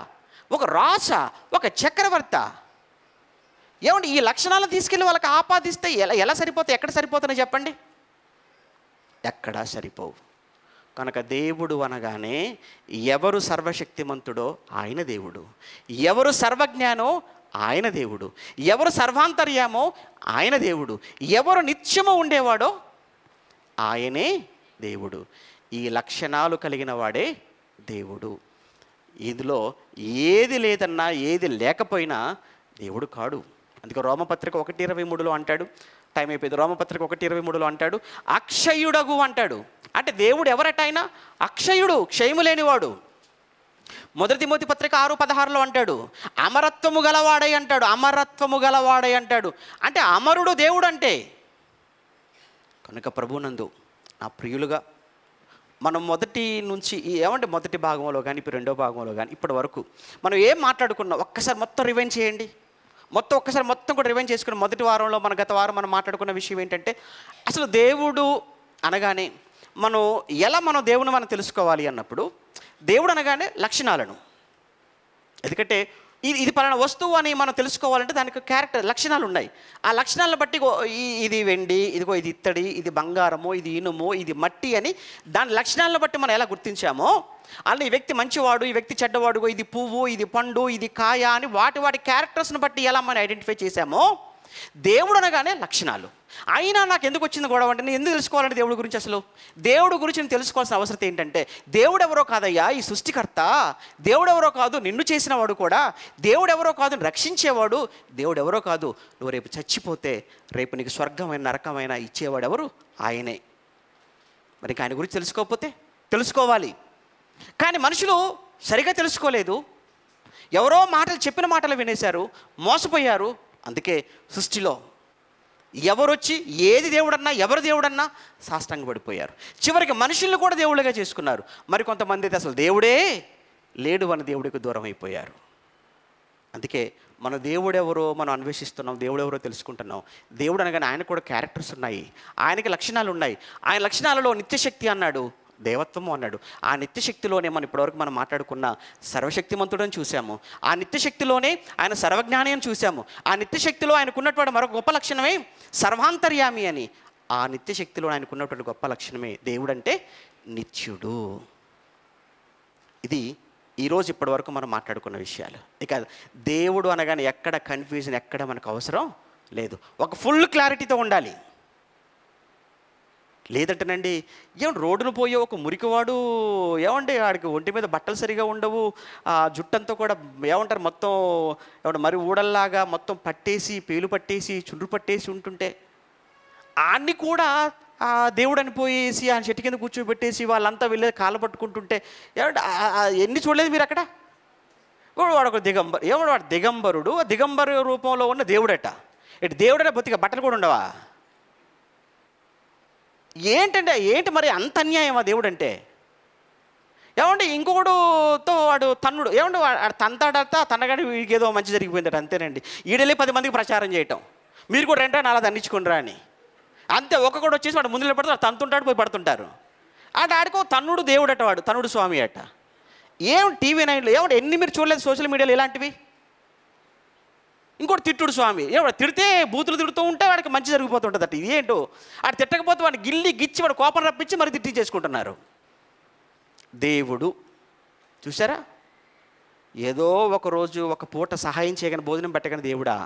ఒక రాజా, ఒక చక్రవర్త? ఏమంటే ఈ లక్షణాలను తీసుకెళ్ళి వాళ్ళకి ఆపాదిస్తే ఎలా సరిపోతాయి? ఎక్కడ సరిపోతున్నాయి చెప్పండి? ఎక్కడా సరిపోవు. కనుక దేవుడు అనగానే ఎవరు సర్వశక్తిమంతుడో ఆయన దేవుడు, ఎవరు సర్వజ్ఞానో ఆయన దేవుడు, ఎవరు సర్వాంతర్యామో ఆయన దేవుడు, ఎవరు నిత్యము ఉండేవాడో ఆయనే దేవుడు. ఈ లక్షణాలు కలిగిన వాడే దేవుడు. ఇందులో ఏది లేదన్నా ఏది లేకపోయినా దేవుడు కాడు. అందుకే రోమపత్రిక 1:23 అంటాడు, టైం అయిపోయింది, రోమపత్రిక 1:23 అంటాడు, అక్షయుడగు అంటాడు. అంటే దేవుడు ఎవరట? ఆయన అక్షయుడు, క్షయము లేనివాడు. మొదటి తిమోతి పత్రిక 6:16 అంటాడు, అమరత్వము గలవాడై అంటాడు, అమరత్వము గలవాడై అంటాడు. అంటే అమరుడు దేవుడు అంటే. కనుక ప్రభునందు నా ప్రియులుగా మనం మొదటి నుంచి ఏమంటే మొదటి భాగంలో కానీ ఇప్పుడు రెండో భాగంలో కానీ ఇప్పటి వరకు మనం ఏం మాట్లాడుకున్నాం ఒక్కసారి మొత్తం రివైండ్ చేయండి. మొత్తం కూడా రివైండ్ చేసుకుని మొదటి వారంలో గత వారం మనం మాట్లాడుకున్న విషయం ఏంటంటే, అసలు దేవుడు అనగానే మనం దేవుని తెలుసుకోవాలి అన్నప్పుడు దేవుడు అనగానే లక్షణాలను, ఎందుకంటే ఇది పలానా వస్తువు అని మనం తెలుసుకోవాలంటే దానికి క్యారెక్టర్ లక్షణాలు ఉన్నాయి. ఆ లక్షణాలను బట్టి ఇది వెండి, ఇదిగో ఇది ఇత్తడి, ఇది బంగారము, ఇది ఇనుము, ఇది మట్టి అని దాని లక్షణాలను బట్టి మనం ఎలా గుర్తించామో, అలా ఈ వ్యక్తి మంచివాడు, ఈ వ్యక్తి చెడ్డవాడు, ఇది పువ్వు, ఇది పండు, ఇది కాయ అని వాటి క్యారెక్టర్స్ని బట్టి ఎలా మనం ఐడెంటిఫై చేశామో, దేవుడు అనగానే లక్షణాలు. అయినా నాకు ఎందుకు వచ్చింది గొడవ అంటే, నేను ఎందుకు తెలుసుకోవాలంటే దేవుడి గురించి, అసలు దేవుడి గురించి నేను తెలుసుకోవాల్సిన అవసరం ఏంటంటే, దేవుడు ఎవరో కాదయ్యా ఈ సృష్టికర్త, దేవుడు ఎవరో కాదు నిన్ను చేసిన వాడు కూడా, దేవుడు ఎవరో కాదు రక్షించేవాడు, దేవుడు ఎవరో కాదు నువ్వు రేపు చచ్చిపోతే రేపు నీకు స్వర్గమైన నరకమైన ఇచ్చేవాడు ఎవరు? ఆయనే. మరి ఆయన గురించి తెలుసుకోకపోతే తెలుసుకోవాలి. కానీ మనుషులు సరిగా తెలుసుకోలేదు, ఎవరో చెప్పిన మాటలు వినేశారు, మోసపోయారు. అందుకే సృష్టిలో ఎవరొచ్చి ఏది దేవుడన్నా ఎవరు దేవుడన్నా సాష్టాంగ పడిపోయారు. చివరికి మనుషుల్ని కూడా దేవుళ్ళుగా చేసుకున్నారు. మరి కొంతమంది అయితే అసలు దేవుడే లేడు అని దేవుడికి దూరం అయిపోయారు. అందుకే మన దేవుడెవరో మనం అన్వేషిస్తున్నాం, దేవుడెవరో తెలుసుకుంటున్నాం. దేవుడు అనగానే ఆయనకు కూడా క్యారెక్టర్స్ ఉన్నాయి, ఆయనకి లక్షణాలు ఉన్నాయి. ఆయన లక్షణాలలో నిత్యశక్తి అన్నాడు, దేవత్వము అన్నాడు. ఆ నిత్యశక్తిలోనే మనం ఇప్పటివరకు మనం మాట్లాడుకున్న సర్వశక్తిమంతుడని చూసాము. ఆ నిత్యశక్తిలోనే ఆయన సర్వజ్ఞాని అని చూసాము. ఆ నిత్యశక్తిలో ఆయనకున్నటువంటి మరొక గొప్ప లక్షణమే సర్వాంతర్యామి అని. ఆ నిత్యశక్తిలో ఆయనకున్నటువంటి గొప్ప లక్షణమే దేవుడంటే నిత్యుడు. ఇది ఈరోజు ఇప్పటి వరకు మనం మాట్లాడుకున్న విషయాలు. ఇక దేవుడు అనగానే ఎక్కడ కన్ఫ్యూజన్, ఎక్కడ మనకు అవసరం లేదు. ఒక ఫుల్ క్లారిటీతో ఉండాలి. లేదంటేనండి ఏమంటే రోడ్డును పోయే ఒక మురికివాడు, ఏమంటే వాడికి ఒంటి మీద బట్టలు సరిగా ఉండవు, ఆ జుట్టంతా కూడా ఏమంటారు మొత్తం ఏమంటే మరి ఊడల్లాగా మొత్తం పట్టేసి, పేలు పట్టేసి, చుండ్రు పట్టేసి ఉంటుంటే ఆన్ని కూడా ఆ దేవుడు అనిపోయేసి ఆ చెట్టు కింద కూర్చోబెట్టేసి వాళ్ళంతా వెళ్ళి కాళ్ళు పట్టుకుంటుంటే ఏమంటే ఎన్ని చూడలేదు మీరు అక్కడ? వాడు ఒక ఏమన్నా వాడు దిగంబరుడు, దిగంబరు రూపంలో ఉన్న దేవుడట. ఇటు దేవుడనే బొత్తిగా బట్టలు కూడా ఉండవా? ఏంటి మరి అంత అన్యాయం ఆ దేవుడు అంటే? ఏమంటే ఇంకొకడుతో వాడు తన్నుడు, ఏమంటే వాడు తంతాడట, తన్నగాడి వీడికి ఏదో మంచి జరిగిపోయిందట, అంతేనండి. ఈడెళ్ళి 10 మందికి ప్రచారం చేయటం, మీరు కూడా రెంటా నాలా దండించుకుంటారా అని. అంతే, ఒక్కొక్కడు వచ్చేసి వాడు ముందు పడుతూ తంతుంటాడు, పోయి పడుతుంటారు. ఆడికో తన్నుడు దేవుడట, వాడు తన్నుడు స్వామి అట. ఏం టీవీ 9లో ఏమంటే ఎన్ని మీరు చూడలేదు సోషల్ మీడియాలో ఇలాంటివి? ఇంకోటి తిట్టుడు స్వామి, ఏమన్నా తిడితే బూతులు తిడుతూ ఉంటే వాడికి మంచి జరిగిపోతుంటుంది అట. ఇదేంటో ఆడు తిట్టకపోతే వాడిని గిల్లి గిచ్చి వాడు కోపం రప్పించి మరి తిట్టి చేసుకుంటున్నారు. దేవుడు చూసారా, ఏదో ఒక రోజు ఒక పూట సహాయం చేయగానే, భోజనం పెట్టగానే దేవుడా?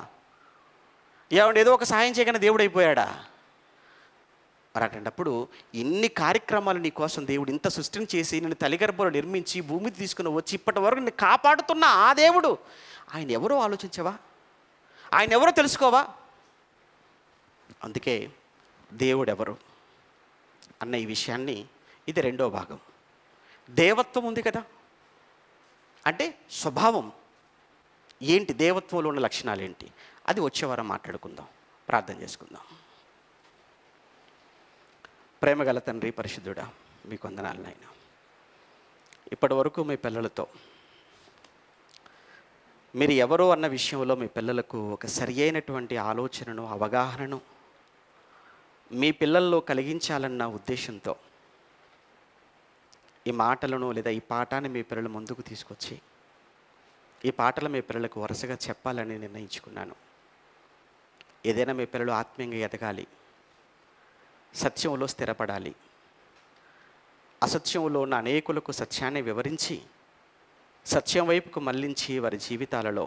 ఏమంటే ఏదో ఒక సహాయం చేయగానే దేవుడు అయిపోయాడా? మరి అటువంటిప్పుడు ఇన్ని కార్యక్రమాలు నీ కోసం దేవుడు ఇంత సృష్టిని చేసి నిన్ను తల్లిగర్భంలో నిర్మించి భూమికి తీసుకుని వచ్చి ఇప్పటి వరకు నిన్ను కాపాడుతున్న ఆ దేవుడు, ఆయన ఎవరో ఆలోచించవా? ఆయన ఎవరో తెలుసుకోవా? అందుకే దేవుడు ఎవరు అన్న ఈ విషయాన్ని, ఇది 2వ భాగం. దేవత్వం ఉంది కదా, అంటే స్వభావం ఏంటి, దేవత్వంలో ఉన్న లక్షణాలు ఏంటి, అది వచ్చేవారం మాట్లాడుకుందాం. ప్రార్థన చేసుకుందాం. ప్రేమగల తండ్రి, పరిశుద్ధుడా, మీకు వందనాలు నాయనా. ఇప్పటి వరకు మీ పిల్లలతో మీరు ఎవరో అన్న విషయంలో మీ పిల్లలకు ఒక సరి అయినటువంటి ఆలోచనను, అవగాహనను మీ పిల్లల్లో కలిగించాలన్న ఉద్దేశంతో ఈ మాటలను లేదా ఈ పాఠాన్ని మీ పిల్లల ముందుకు తీసుకొచ్చి ఈ పాటలు మీ పిల్లలకు వరుసగా చెప్పాలని నిర్ణయించుకున్నాను. ఏదైనా మీ పిల్లలు ఆత్మీయంగా ఎదగాలి, సత్యంలో స్థిరపడాలి, అసత్యంలో ఉన్న అనేకులకు సత్యాన్ని వివరించి సత్యం వైపుకు మళ్లించి వారి జీవితాలలో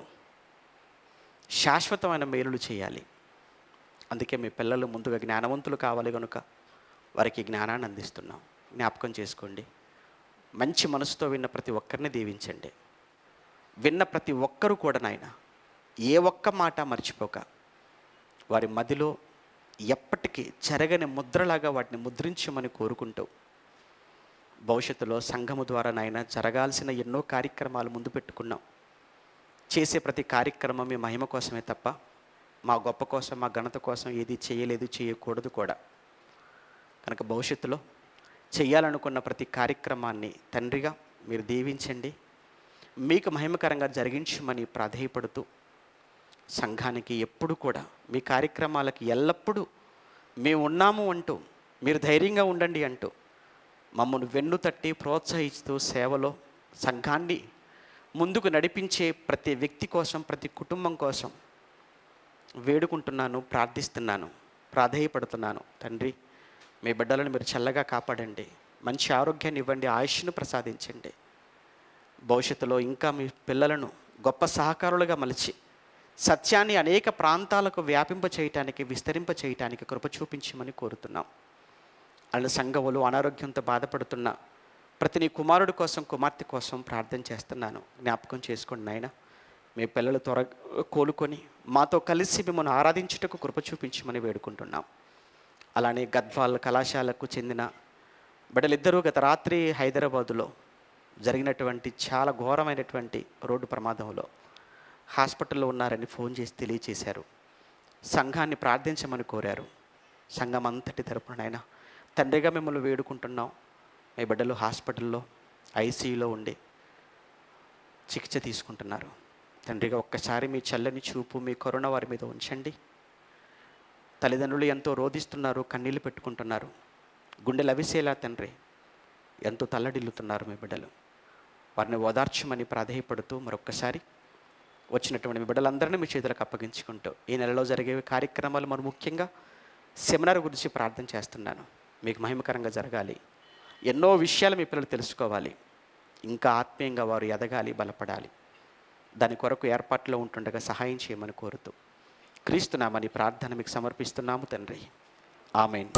శాశ్వతమైన మేలులు చేయాలి. అందుకే మీ పిల్లలు ముందుగా జ్ఞానవంతులు కావాలి కనుక వారికి జ్ఞానాన్ని అందిస్తున్నాం. జ్ఞాపకం చేసుకోండి. మంచి మనసుతో విన్న ప్రతి ఒక్కరిని దీవించండి. విన్న ప్రతి ఒక్కరూ కూడా నాయన ఏ ఒక్క మాట మర్చిపోక వారి మదిలో ఎప్పటికీ చెరగని ముద్రలాగా వాటిని ముద్రించమని కోరుకుంటూ భవిష్యత్తులో సంఘము ద్వారా నాయన జరగాల్సిన ఎన్నో కార్యక్రమాలు ముందు పెట్టుకున్నాం. చేసే ప్రతి కార్యక్రమం మీ మహిమ కోసమే తప్ప మా గొప్ప కోసం, మా ఘనత కోసం ఏది చేయలేదు, చేయకూడదు కూడా. కనుక భవిష్యత్తులో చేయాలనుకున్న ప్రతి కార్యక్రమాన్ని తండ్రిగా మీరు దీవించండి, మీకు మహిమకరంగా జరిగించమని ప్రాధేయపడుతూ సంఘానికి ఎప్పుడు కూడా మీ కార్యక్రమాలకి ఎల్లప్పుడూ మేము ఉన్నాము అంటూ, మీరు ధైర్యంగా ఉండండి అంటూ మమ్మల్ని వెన్ను తట్టి ప్రోత్సహిస్తూ సేవలో సంఘాన్ని ముందుకు నడిపించే ప్రతి వ్యక్తి కోసం, ప్రతి కుటుంబం కోసం వేడుకుంటున్నాను, ప్రార్థిస్తున్నాను, ప్రాధేయపడుతున్నాను. తండ్రి, మీ బిడ్డలను మీరు చల్లగా కాపాడండి, మంచి ఆరోగ్యాన్ని ఇవ్వండి, ఆయుష్ను ప్రసాదించండి. భవిష్యత్తులో ఇంకా మీ పిల్లలను గొప్ప సహకారులుగా మలిచి సత్యాన్ని అనేక ప్రాంతాలకు వ్యాపింప చేయటానికి, విస్తరింప చేయటానికి కృప చూపించమని కోరుతున్నాం. అలా సంఘములు అనారోగ్యంతో బాధపడుతున్న ప్రతి నీ కుమారుడి కోసం, కుమార్తె కోసం ప్రార్థన చేస్తున్నాను. జ్ఞాపకం చేసుకోండి నాయన. మీ పిల్లలు కోలుకొని మాతో కలిసి మిమ్మల్ని ఆరాధించుటకు కృప చూపించమని వేడుకుంటున్నాం. అలానే గద్వాల్ కళాశాలకు చెందిన బిడ్డలిద్దరూ గత రాత్రి హైదరాబాదులో జరిగినటువంటి చాలా ఘోరమైనటువంటి రోడ్డు ప్రమాదంలో హాస్పిటల్లో ఉన్నారని ఫోన్ చేసి తెలియచేశారు. సంఘాన్ని ప్రార్థించమని కోరారు. సంఘం అంతటి తరపునైనా తండ్రిగా మిమ్మల్ని వేడుకుంటున్నాం. మీ బిడ్డలు హాస్పిటల్లో ఐసీయూలో ఉండి చికిత్స తీసుకుంటున్నారు. తండ్రిగా ఒక్కసారి మీ చల్లని చూపు, మీ కరుణ వారి మీద ఉంచండి. తల్లిదండ్రులు ఎంతో రోధిస్తున్నారు, కన్నీళ్ళు పెట్టుకుంటున్నారు, గుండెలు అవిసేలా తండ్రి ఎంతో తల్లడిల్లుతున్నారు మీ బిడ్డలు. వారిని ఓదార్చమని ప్రాధేయపడుతూ మరొక్కసారి వచ్చినటువంటి మీ బిడ్డలందరినీ మీ చేతులకు అప్పగించుకుంటూ ఈ నెలలో జరిగే కార్యక్రమాలు మరి ముఖ్యంగా సెమినార్ గురించి ప్రార్థన చేస్తున్నాను. మీకు మహిమకరంగా జరగాలి. ఎన్నో విషయాలు మీ పిల్లలు తెలుసుకోవాలి. ఇంకా ఆత్మీయంగా వారు ఎదగాలి, బలపడాలి. దాని కొరకు ఏర్పాట్లో ఉంటుండగా సహాయం చేయమని కోరుతూ క్రీస్తునామని ప్రార్థన మీకు సమర్పిస్తున్నాము తండ్రి. ఆమేన్.